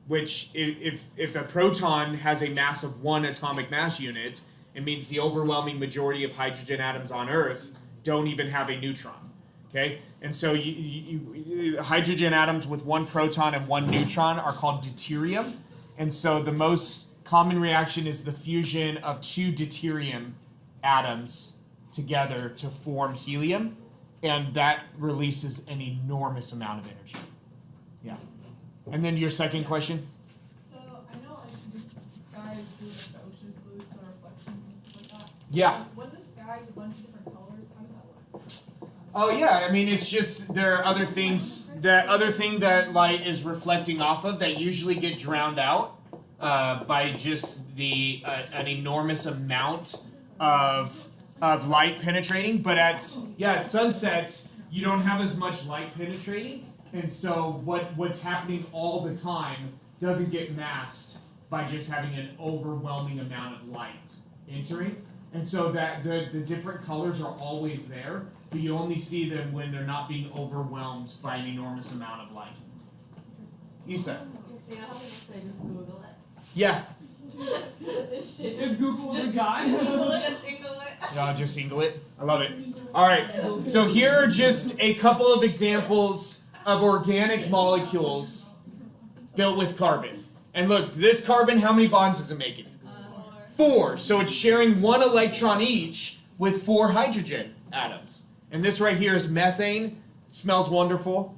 which if the proton has a mass of 1 atomic mass unit, it means the overwhelming majority of hydrogen atoms on Earth don't even have a neutron. Okay? And so hydrogen atoms with 1 proton and 1 neutron are called deuterium. And so the most common reaction is the fusion of 2 deuterium atoms together to form helium, and that releases an enormous amount of energy. Yeah. And then your second question? So I know like just the sky is blue, like the ocean is blue, so reflections and stuff like that. Yeah. When the sky is a bunch of different colors, how does that work? Oh yeah, I mean it's just there are other things. That other thing that light is reflecting off of that usually get drowned out by just the an enormous amount of light penetrating. But at sunsets you don't have as much light penetrating, and so what's happening all the time doesn't get masked by just having an overwhelming amount of light entering. And so that the different colors are always there, but you only see them when they're not being overwhelmed by an enormous amount of light. Isa. Okay, so you know how people say just Google it? Yeah. This shit If Google was a guy. just Google it. Yeah, just single it. I love it. All right. So here are just a couple of examples of organic molecules built with carbon. And look, this carbon, how many bonds is it making? 4. So it's sharing 1 electron each with 4 hydrogen atoms. And this right here is methane. It smells wonderful.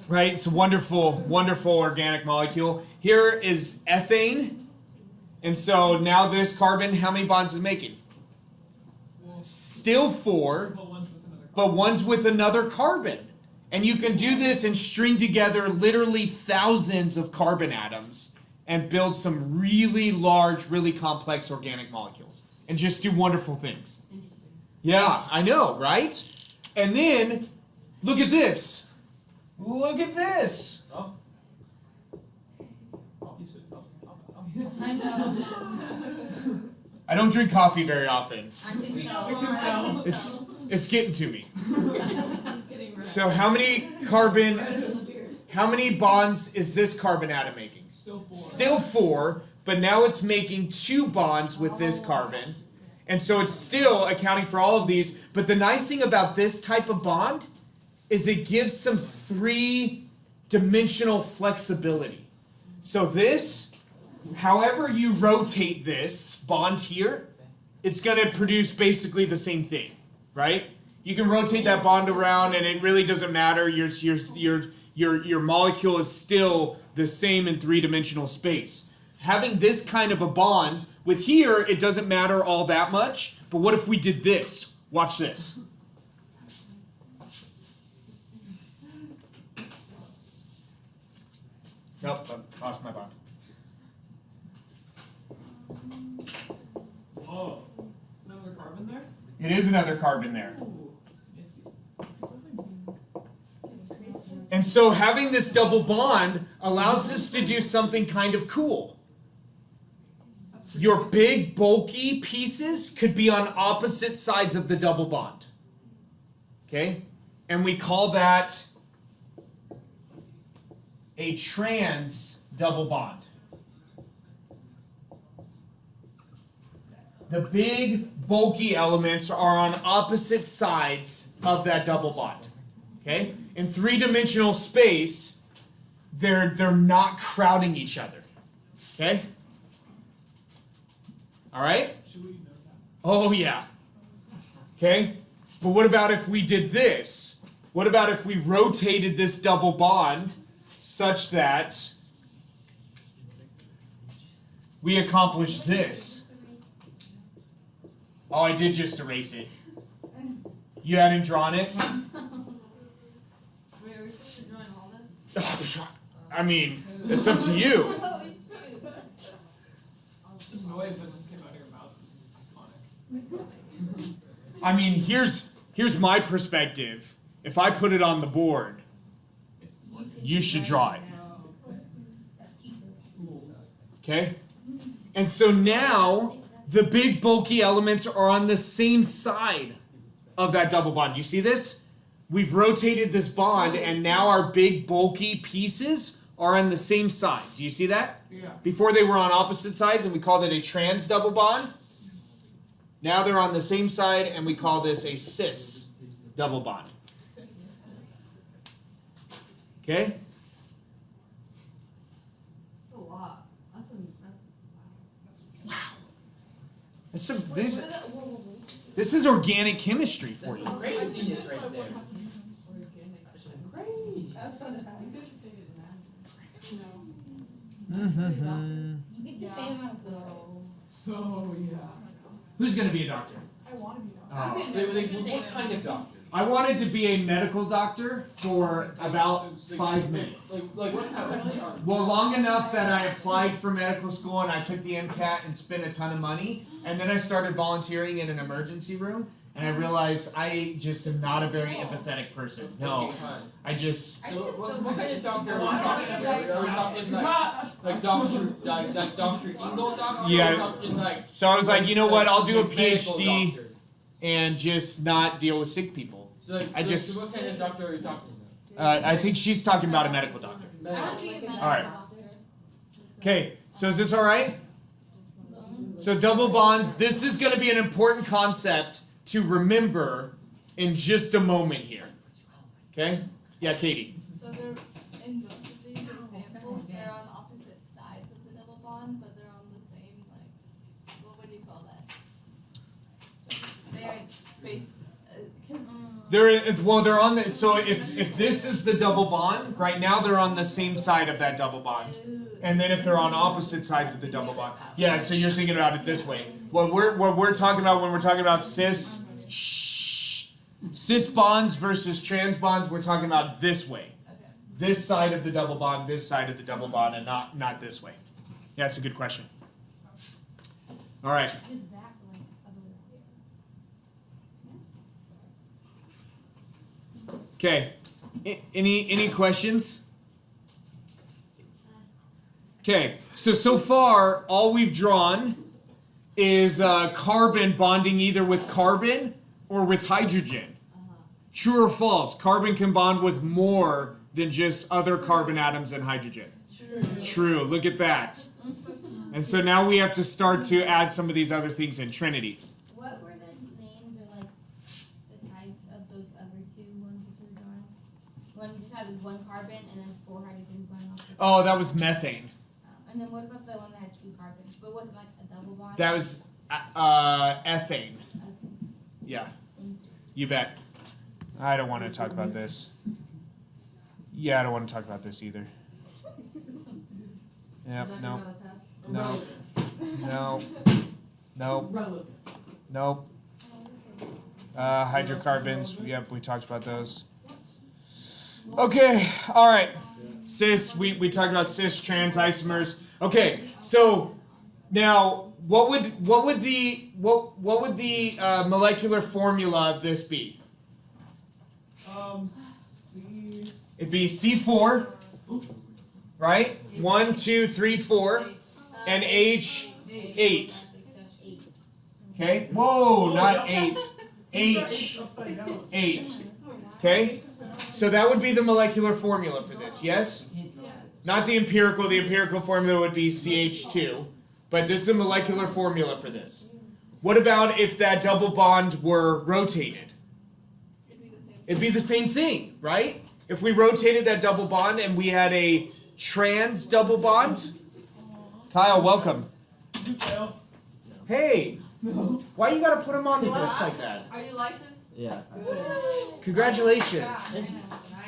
Right? It's a wonderful, wonderful organic molecule. Here is ethane. And so now this carbon, how many bonds is it making? Still 4, but one's with another carbon. And you can do this and string together literally thousands of carbon atoms and build some really large, really complex organic molecules. And just do wonderful things. Interesting. Yeah, I know, right? And then, look at this. Look at this. Oh. I know. I don't drink coffee very often. I can tell. I can tell. It's getting to me. He's getting red. So how many bonds is this carbon atom making? Still 4. Still 4, but now it's making 2 bonds with this carbon. And so it's still accounting for all of these. But the nice thing about this type of bond is it gives some 3-dimensional flexibility. So this, however you rotate this bond here, it's going to produce basically the same thing, right? You can rotate that bond around and it really doesn't matter. Your molecule is still the same in 3-dimensional space. Having this kind of a bond, with here, it doesn't matter all that much, but what if we did this? Watch this. Nope, I lost my bond. Whoa. Another carbon there? It is another carbon there. Ooh. Nifty. And so having this double bond allows us to do something kind of cool. Your big, bulky pieces could be on opposite sides of the double bond. Okay? And we call that a trans double bond. The big, bulky elements are on opposite sides of that double bond. Okay? In 3-dimensional space, they're not crowding each other. Okay? All right? Should we know that? Oh, yeah. Okay? But what about if we did this? What about if we rotated this double bond such that we accomplish this? Oh, I did just erase it. You hadn't drawn it? Wait, are we supposed to join all this? I mean, it's up to you. Oh, shoot. The noise that just came out of your mouth is iconic. I mean, here's my perspective. If I put it on the board, you should draw it. Fools. Okay? And so now the big bulky elements are on the same side of that double bond. You see this? We've rotated this bond and now our big bulky pieces are on the same side. Do you see that? Yeah. Before they were on opposite sides and we called it a trans double bond. Now they're on the same side and we call this a cis double bond. Okay? That's a lot. That's This, Wait, what is that? Whoa, whoa, whoa. this is organic chemistry for you. Craziness right there. That's so bad. You could just figured it out. No. You get the same amount of So yeah. Who's going to be a doctor? I want to be done. Oh. What kind of doctor? I wanted to be a medical doctor for about 5 minutes. Like what kind of Well, long enough that I applied for medical school and I took the MCAT and spent a ton of money. And then I started volunteering in an emergency room. And I realized I just am not a very empathetic person. No, I just... So what kind of doctor are we talking about? Are we talking like Dr. Engel doctor? Yeah. Or are we talking like So I was like, you know what, I'll do a like medical PhD doctor? and just not deal with sick people. So, I just- so what kind of doctor are you talking about? I think she's talking about a medical doctor. I would be a medical Alright. doctor. Okay, so is this alright? So double bonds, this is going to be an important concept to remember in just a moment here. Okay? Yeah, Katie. So they're in both of these examples, they're on opposite sides of the double bond, but they're on the same like what would you call that? They are spaced because They're on the, so if this is the double bond, right now they're on the same side of that double bond. And then if they're on opposite sides of the double bond. Yeah, so you're thinking about it this way. What we're talking about when we're talking about cis bonds versus trans bonds, we're talking about this way. okay. This side of the double bond, this side of the double bond, and not this way. Yeah, that's a good question. All right. Just that, like, other way. Okay. Any questions? Okay. So far, all we've drawn is carbon bonding either with carbon or with hydrogen. True or false? Carbon can bond with more than just other carbon atoms and hydrogen. True. Look at that. And so now we have to start to add some of these other things in. Trinity. What were the names or like the types of those other two ones that you were drawing? One just had one carbon and then 4 hydrogens going off. Oh, that was methane. And then what about the one that had 2 carbons? But wasn't like a double bond? That was ethane. Okay. Yeah. You bet. I don't want to talk about this. Yeah, I don't want to talk about this either. Yep, Is that no. another test? No. No. Nope. Relevant. Nope. Hydrocarbons. Yep, we talked about those. Okay, alright. Cis, we talked about cis trans isomers. Okay, so now what would the molecular formula of this be? C. It'd be C4, right? 1, 2, 3, 4, and H 8. Okay? Whoa, not 8. H Upside down. 8. Okay? So that would be the molecular formula for this, yes? Yes. Not the empirical. The empirical formula would be CH2. But this is a molecular formula for this. What about if that double bond were rotated? It'd be the same. It'd be the same thing, right? If we rotated that double bond and we had a trans double bond. Kyle, welcome. Did you fail? Hey, No. why you gotta put him on the list like that? Are you licensed? Yeah. Good. Congratulations.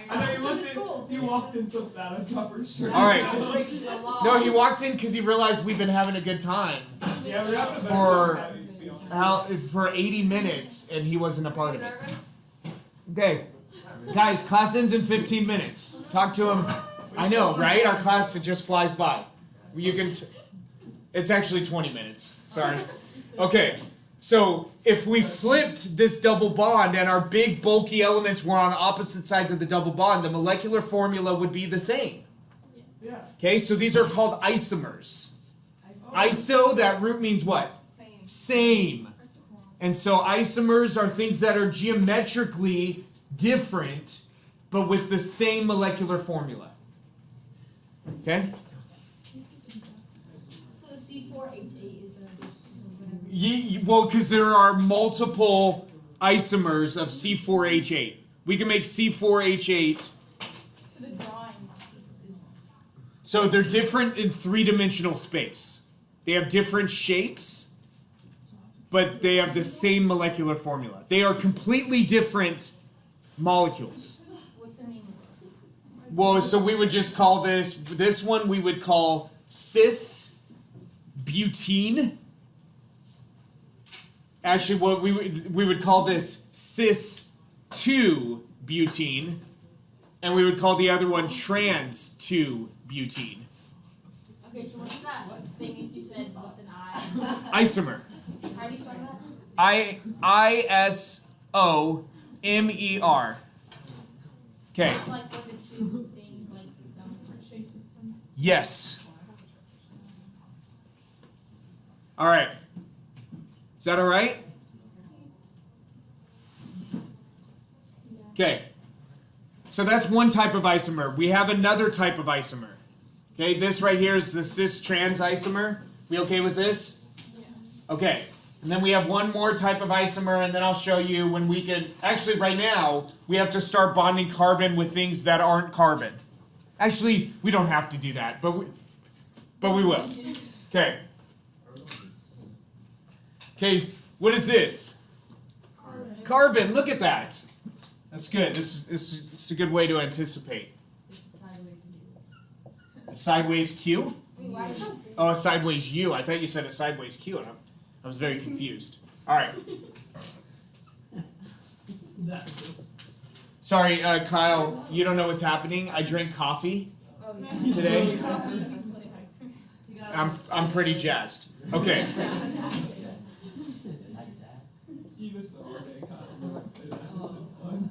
I know you walked in so sad. I thought for sure. All right. Breaking the law. No, he walked in because he realized we've been having a good time Yeah, we're having a better For- time having you, to be honest. for 80 minutes, and he wasn't a Are part you of it. nervous? Okay, guys, class ends in 15 minutes. Talk to him. I know, right? Our class it just flies by. You can. It's actually 20 minutes. Sorry. Okay, so if we flipped this double bond and our big bulky elements were on opposite sides of the double bond, the molecular formula would be the same. Yeah. Okay, so these are called isomers. Iso, that root means what? Same. Same. And so isomers are things that are geometrically different, but with the same molecular formula. Okay? So the C4H8 is whatever. Well, because there are multiple isomers of C4H8. We can make C4H8. So the drawing is So they're different in three-dimensional space. They have different shapes, but they have the same molecular formula. They are completely different molecules. what's the name of it? Well, so we would just call this one we would call cis butene. Actually, what we would call this cis 2 butene, and we would call the other one trans 2 butene. Okay, so what's that thing if you said with an I? Isomer. How do you spell that? Isomer. Okay. Like with the two things, like Shape system. Yes. All right. Is that all right? Okay. So that's one type of isomer. We have another type of isomer. Okay, this right here is the Sis Trans Isomer. We okay with this? Okay. And then we have one more type of isomer, and then I'll show you when we can. Actually, right now, we have to start bonding carbon with things that aren't carbon. Actually, we don't have to do that, but we will. Okay. Okay, what is this? Carbon. Look at that. That's good. This is a good way to anticipate. It's a sideways view. A sideways Q? Wait, why is it? Oh, a sideways U. I thought you said a sideways Q, and I was very confused. All right. Sorry, Kyle, you don't know what's happening. I drank coffee Oh, yeah. today. You gotta I'm pretty jazzed. Okay. You missed the whole day, Kyle. Don't say that. It's been fun.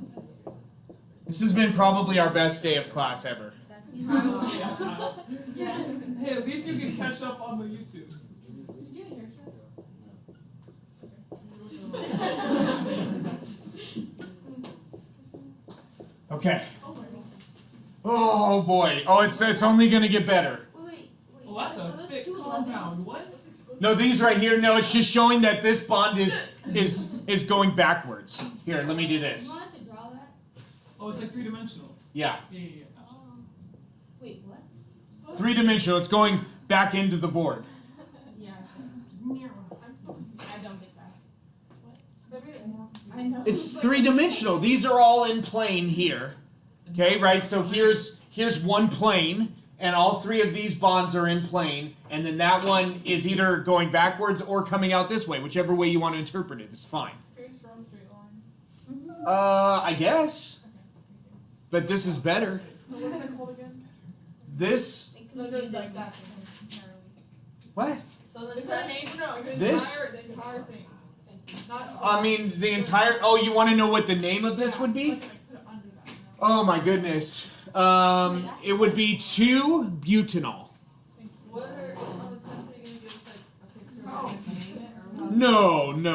This has been probably our best day of class ever. That's Yeah, Kyle. Yeah. Hey, at least you can catch up on the YouTube. Did you get a haircut? Okay. Oh my god. Oh boy. Oh, it's only gonna get better. Wait. Well, that's Are a those thick two compound. What? No, these right here. No, it's just showing that this bond is going backwards. Here, let me do You this. want us to draw that? Oh, it's like three-dimensional. Yeah, Yeah. Wait, what? three-dimensional. It's going back into the board. Yeah. I'm so confused. I don't get that. That made it more confusing. I know. It's three-dimensional. These are all in plane here. Okay, right? So here's one plane, and all three of these bonds are in plane, and then that one is either going backwards or coming out this way. Whichever way you want to interpret it is fine. It's very straight line. I guess. But this is better. But what's that called again? This It No, could no, be like the- that thing entirely. what? So let's Is there a name? No, the This? entire thing. Not. I mean the entire. Oh, you want to know what the name of this would be? Like, put it under that. Oh my goodness. It would be 2-butanol. What are on the test are you gonna give us like a picture of how to name it or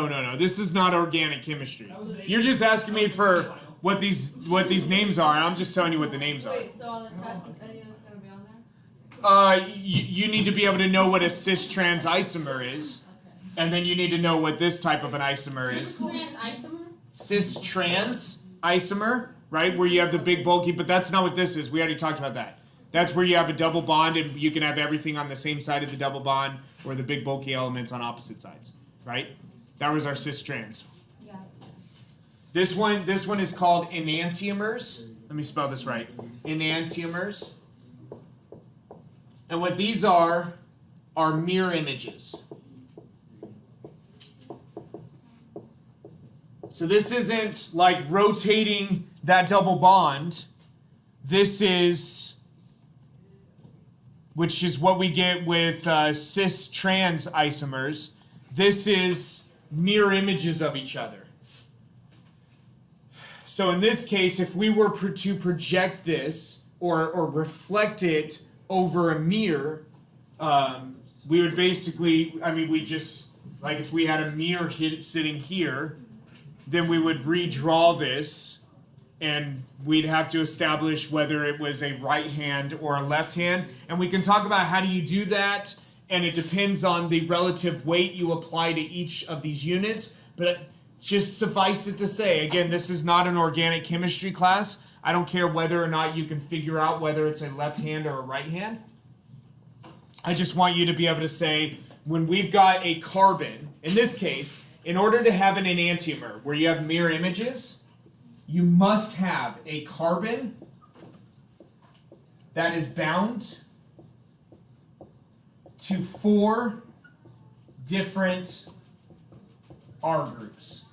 how No. This is not organic chemistry. That was You're just asking me for what these names are, and I'm just telling you what the names are. Wait, so on the test is any of this gonna be on there? You need to be able to know what a cis trans isomer is, Okay. and then you need to know what this type of an isomer is. Trans isomer? Cis trans isomer, right? Where you have the big bulky, but that's not what this is. We already talked about that. That's where you have a double bond and you can have everything on the same side of the double bond or the big bulky elements on opposite sides, right? That was our cis trans. Yeah. This one is called Enantiomers. Let me spell this right. Enantiomers. And what these are mirror images. So this isn't like rotating that double bond. This is, which is what we get with cis trans isomers. This is mirror images of each other. So in this case, if we were to project this or reflect it over a mirror, we would basically, we just, like if we had a mirror sitting here, then we would redraw this and we'd have to establish whether it was a right hand or a left hand. And we can talk about how do you do that, and it depends on the relative weight you apply to each of these units. But just suffice it to say, again, this is not an organic chemistry class. I don't care whether or not you can figure out whether it's a left hand or a right hand. I just want you to be able to say, when we've got a carbon, in this case, in order to have an enantiomer where you have mirror images, you must have a carbon that is bound to 4 different R groups.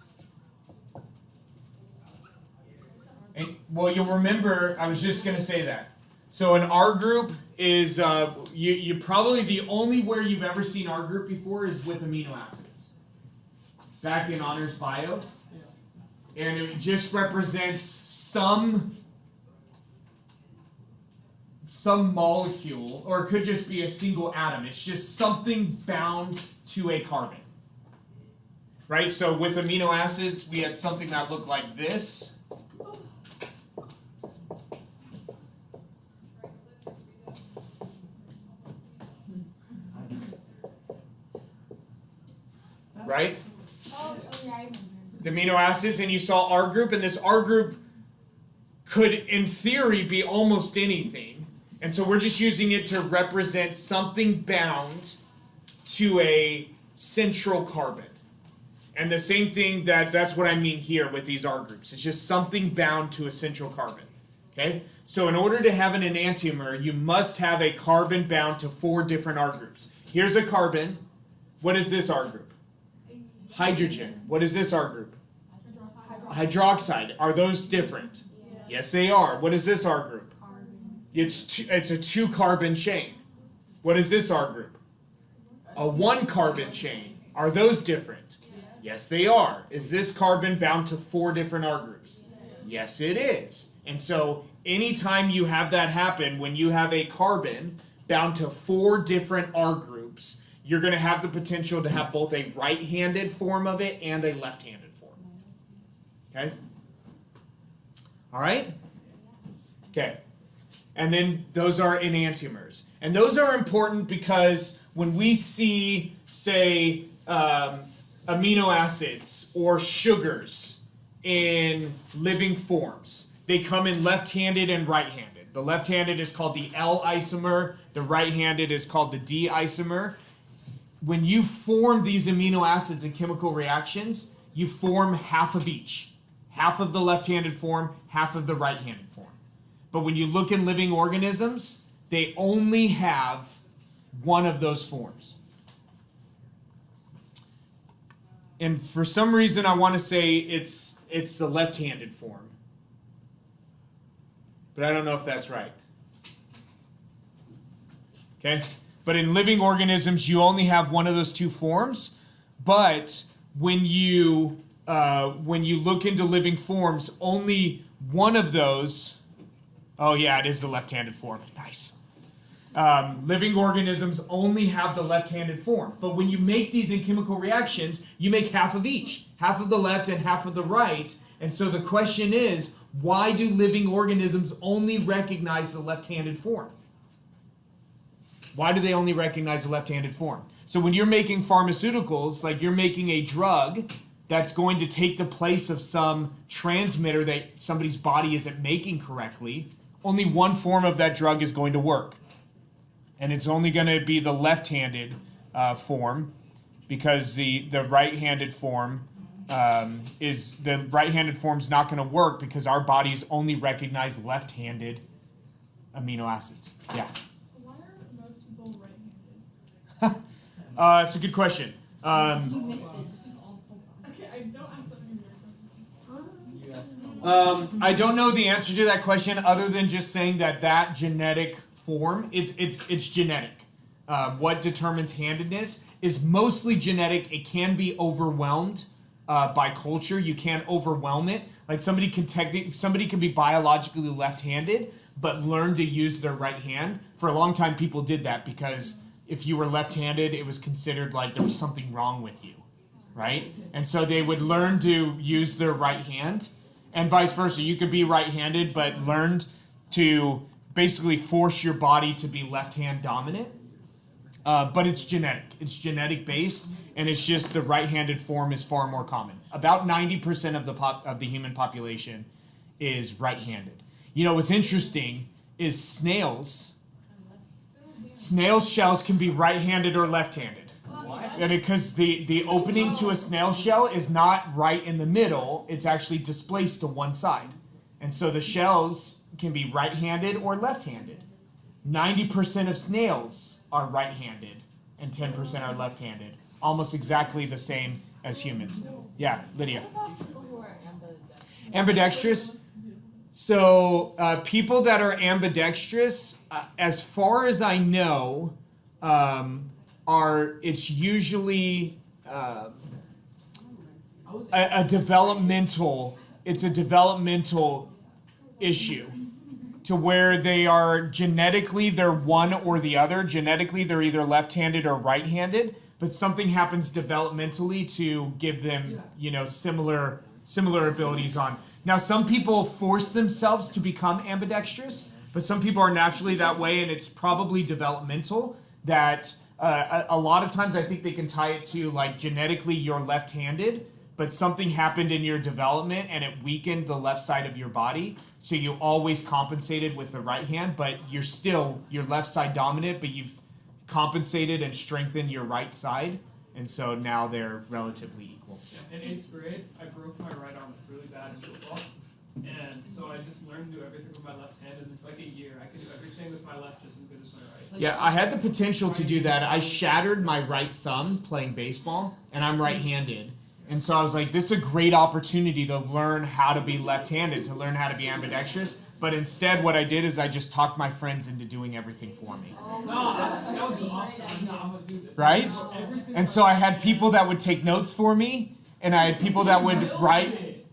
And, well, you'll remember, I was just going to say that. So an R group is, you probably the only where you've ever seen R group before is with amino acids. Back in honors bio. And it just represents some molecule, or it could just be a single atom. It's just something bound to a carbon. Right? So with amino acids, we had something that looked like this. Right? Oh yeah, I remember. The amino acids, and you saw R group, and this R group could, in theory, be almost anything. And so we're just using it to represent something bound to a central carbon. And the same thing, that's what I mean here with these R groups. It's just something bound to a central carbon. Okay? So in order to have an enantiomer, you must have a carbon bound to 4 different R groups. Here's a carbon. What is this R group? Hydrogen. What is this R group? Hydroxide. Are those different? Yeah. Yes, they are. What is this R group? It's a 2-carbon chain. What is this R group? A 1-carbon chain. Are those different? Yes, they are. Is this carbon bound to 4 different R groups? Yes, it is. And so anytime you have that happen, when you have a carbon bound to 4 different R groups, you're going to have the potential to have both a right-handed form of it and a left-handed form. Okay? All right? Okay. And then those are enantiomers. And those are important because when we see, say, amino acids or sugars in living forms, they come in left-handed and right-handed. The left-handed is called the L isomer. The right-handed is called the D isomer. When you form these amino acids in chemical reactions, you form half of each. Half of the left-handed form, half of the right-handed form. But when you look in living organisms, they only have one of those forms. And for some reason, I want to say it's the left-handed form. But I don't know if that's right. Okay? But in living organisms, you only have one of those 2 forms. But when you look into living forms, only one of those. Oh yeah, it is the left-handed form. Nice. Living organisms only have the left-handed form. But when you make these in chemical reactions, you make half of each. Half of the left and half of the right. And so the question is, why do living organisms only recognize the left-handed form? Why do they only recognize the left-handed form? So when you're making pharmaceuticals, like you're making a drug that's going to take the place of some transmitter that somebody's body isn't making correctly, only one form of that drug is going to work. And it's only going to be the left-handed form, because the right-handed form is not going to work because our bodies only recognize left-handed amino acids. Yeah. Why are most people right-handed? That's a good question. You missed it. Okay, I don't ask that many questions. I don't know the answer to that question other than just saying that genetic form, it's genetic. What determines handedness is mostly genetic. It can be overwhelmed by culture. You can't overwhelm it. Like somebody can be biologically left-handed but learn to use their right hand. For a long time, people did that because if you were left-handed, it was considered like there was something wrong with you, right? And so they would learn to use their right hand. And vice versa. You could be right-handed, but learned to basically force your body to be left-hand dominant. But it's genetic. It's genetic based, and it's just the right-handed form is far more common. About 90% of the human population is right-handed. You know what's interesting is snails' shells can be right-handed or left-handed. And because the opening to a snail shell is not right in the middle, it's actually displaced to one side. And so the shells can be right-handed or left-handed. 90% of snails are right-handed and 10% are left-handed. Almost exactly the same as humans. Yeah, Lydia. People who are ambidextrous. Ambidextrous. So people that are ambidextrous, as far as I know, it's usually a developmental issue, to where they are genetically they're one or the other. Genetically they're either left-handed or right-handed, but something happens developmentally to give them, similar abilities on. Now some people force themselves to become ambidextrous, but some people are naturally that way, and it's probably developmental that a lot of times I think they can tie it to like genetically you're left-handed, but something happened in your development and it weakened the left side of your body. So you always compensated with the right hand, but you're left side dominant, but you've compensated and strengthened your right side. And so now they're relatively equal. Yeah, in 8th grade, I broke my right arm really bad in football. And so I just learned to do everything with my left hand, and for like a year I could do everything with my left just as good as my right. Yeah, I had the potential to do that. I shattered my right thumb playing baseball, and I'm right-handed. And so I was like, this is a great opportunity to learn how to be left-handed, to learn how to be ambidextrous. But instead what I did is I just talked my friends into doing everything for me. No, that was the opposite. No, I'm gonna do this. Right? And so I had people that would take notes for me, and I had people that would write.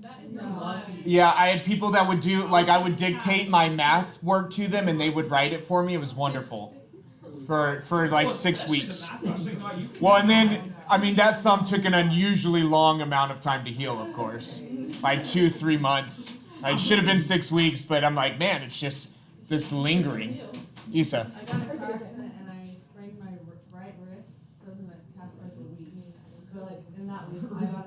Yeah, I had people that would do, like I would dictate my math work to them and they would write it for me. It was wonderful. For like 6 weeks. Well, and then, I mean, that thumb took an unusually long amount of time to heal, of course. By 2-3 months. It should have been 6 weeks, but I'm like, man, it's just this lingering. Isa. I got in a car accident and I sprained my right wrist, so it was in a cast for like a week. So like in that week, I got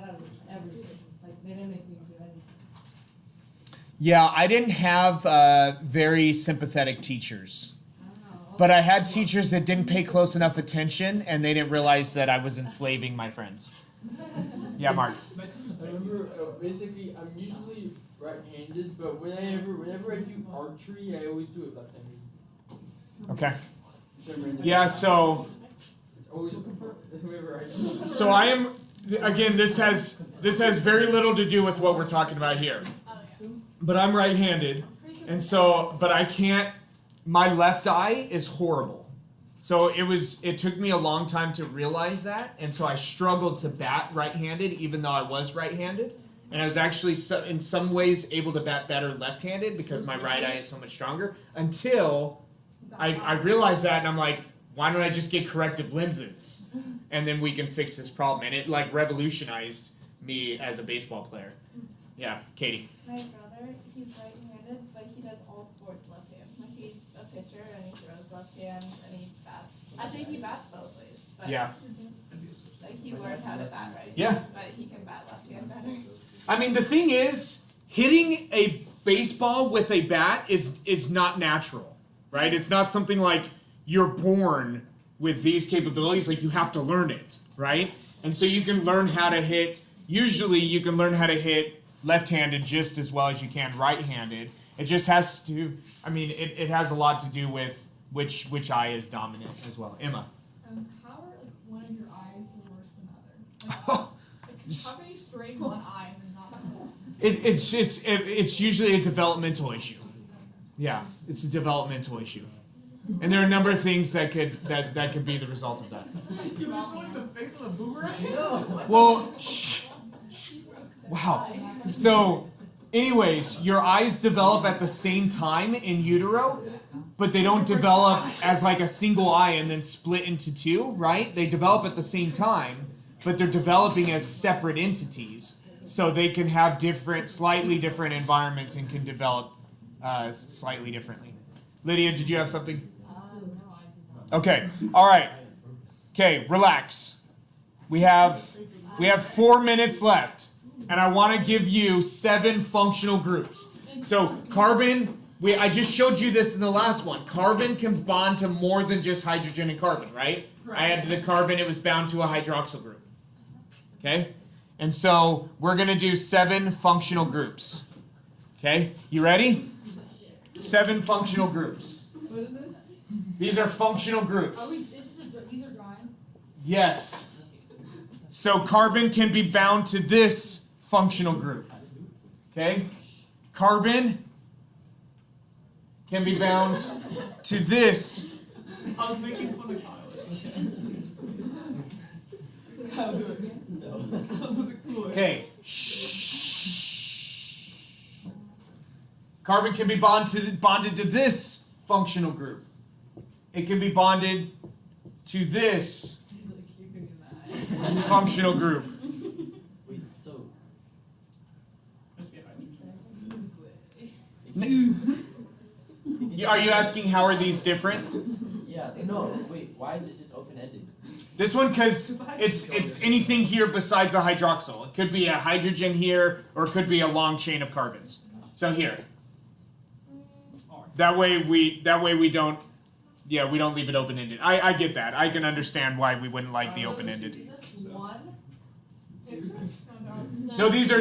out of everything. Like they didn't make me do anything. Yeah, I didn't have very sympathetic teachers. But I had teachers that didn't pay close enough attention, and they didn't realize that I was enslaving my friends. Yeah, Mark. I remember, basically, I'm usually right-handed, but whenever I do archery, I always do it left-handed. Okay. Yeah, so It's always whoever I do. so I am, again, this has very little to do with what we're talking about here. But I'm right-handed, and so, but I can't, my left eye is horrible. So it took me a long time to realize that, and so I struggled to bat right-handed even though I was right-handed. And I was actually in some ways able to bat better left-handed because my right eye is so much stronger, until I realized that, and I'm like, why don't I just get corrective lenses? And then we can fix this problem. And it like revolutionized me as a baseball player. Yeah, Katie. My brother, he's right-handed, but he does all sports left-hand. Like he's a pitcher and he throws left-hand and he bats. Actually, he bats both ways. But Yeah. like he learned how to bat right. Yeah. But he can bat left-hand better. I mean, the thing is, hitting a baseball with a bat is not natural, right? It's not something like you're born with these capabilities. Like you have to learn it, right? And so you can learn how to hit. Usually, you can learn how to hit left-handed just as well as you can right-handed. It just has to. I mean, it has a lot to do with which eye is dominant as well. Emma. How are like one of your eyes worse than the other? Like, how can you strain one eye and not the whole? It's usually a developmental issue. Yeah, it's a developmental issue, and there are a number of things that could be the result of that. It's like the face of a boomerang? Well, wow. So, anyways, your eyes develop at the same time in utero, but they don't develop as like a single eye and then split into two, right? They develop at the same time, but they're developing as separate entities. so they can have slightly different environments and can develop slightly differently. Lydia, did you have something? No, I did not. Okay. All right. Okay, relax. We have 4 minutes left, and I want to give you 7 functional groups. So carbon, I just showed you this in the last one. Carbon can bond to more than just hydrogen and carbon, right? I added the carbon, it was bound to a hydroxyl group. Okay? And so we're going to do 7 functional groups. Okay? You ready? 7 functional groups. What is this? These are functional groups. These are drawing? Yes. So carbon can be bound to this functional group. Okay? Carbon can be bound to this. I was making fun of Kyle. It's okay. Kyle, do it. No. Kyle does it cooler. Okay. Carbon can be bonded to this functional group. It can be bonded to this He's like, you can do that. functional group. Wait, so Are you asking how are these different? yeah, no, wait, why is it just open-ended? This one, because it's anything here besides a hydroxyl. It could be a hydrogen here, or it could be a long chain of carbons. So here. That way we don't leave it open-ended. I get that. I can understand why we wouldn't like the open-ended. Is this one? No, these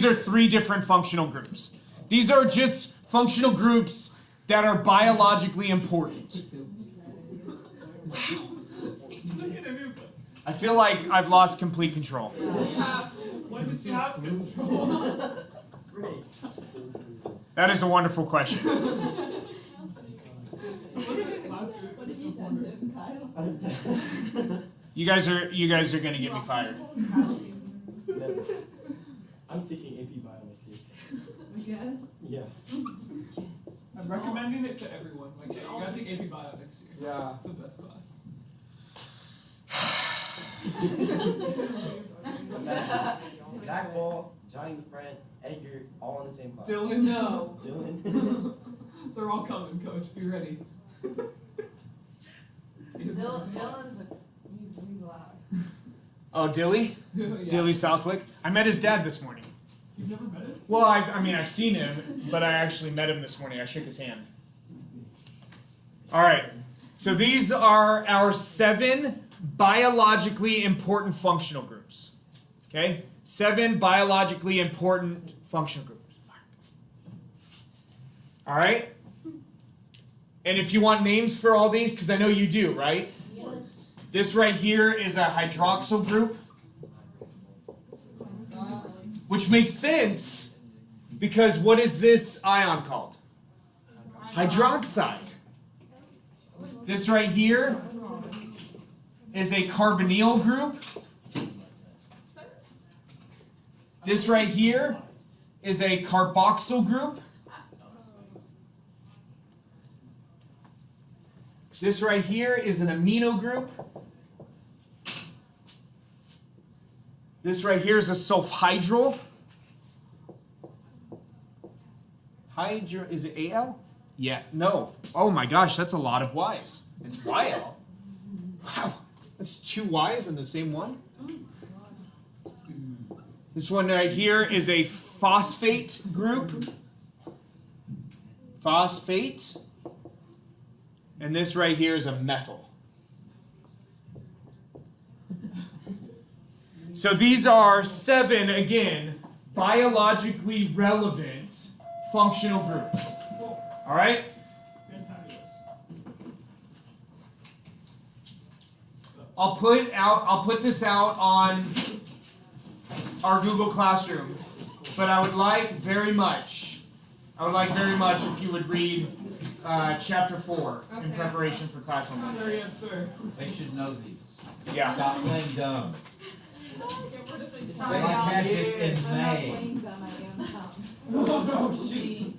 are 3 different functional groups. These are just functional groups that are biologically important. Look at him, he was like, I feel like I've lost complete control. when did you have control? That is a wonderful question. Was it last year? What have you done to him, Kyle? You guys are gonna get me fired. Never. I'm taking AP Bio next year. Again? Yeah. I'm recommending it to everyone. Like, yeah, you gotta take AP Bio next year. Yeah. It's the best class. Imagine Zach Ball, Johnny LaFrance, Edgar, all in the same class. Dylan, no. Dylan. They're all coming, coach. Be ready. Dylan's he's loud. Oh, Dilly? Yeah. Dilly Southwick? I met his dad this morning. You've never met him? Well, I've seen him, but I actually met him this morning. I shook his hand. All right. So these are our 7 biologically important functional groups. Okay? 7 biologically important functional groups. All right? And if you want names for all these, because I know you do, right? Yes. This right here is a hydroxyl group, which makes sense because what is this ion called? Hydroxide. This right here is a carbonyl group. This right here is a carboxyl group. This right here is an amino group. This right here is a sulfhydryl. Is it AL? Yeah, no. Oh my gosh, that's a lot of Y's. It's YL. Wow, that's 2 Y's in the same one. This one right here is a phosphate group. Phosphate. And this right here is a methyl. So these are 7, again, biologically relevant functional groups. All right? Fantabulous. I'll put this out on our Google Classroom, but I would like very much if you would read chapter 4 in preparation for class on Wednesday. Yes, sir. They should know these. Yeah. Stop playing dumb. Sorry, I had this in I'm not May. playing dumb, I am dumb. Oh, shoot.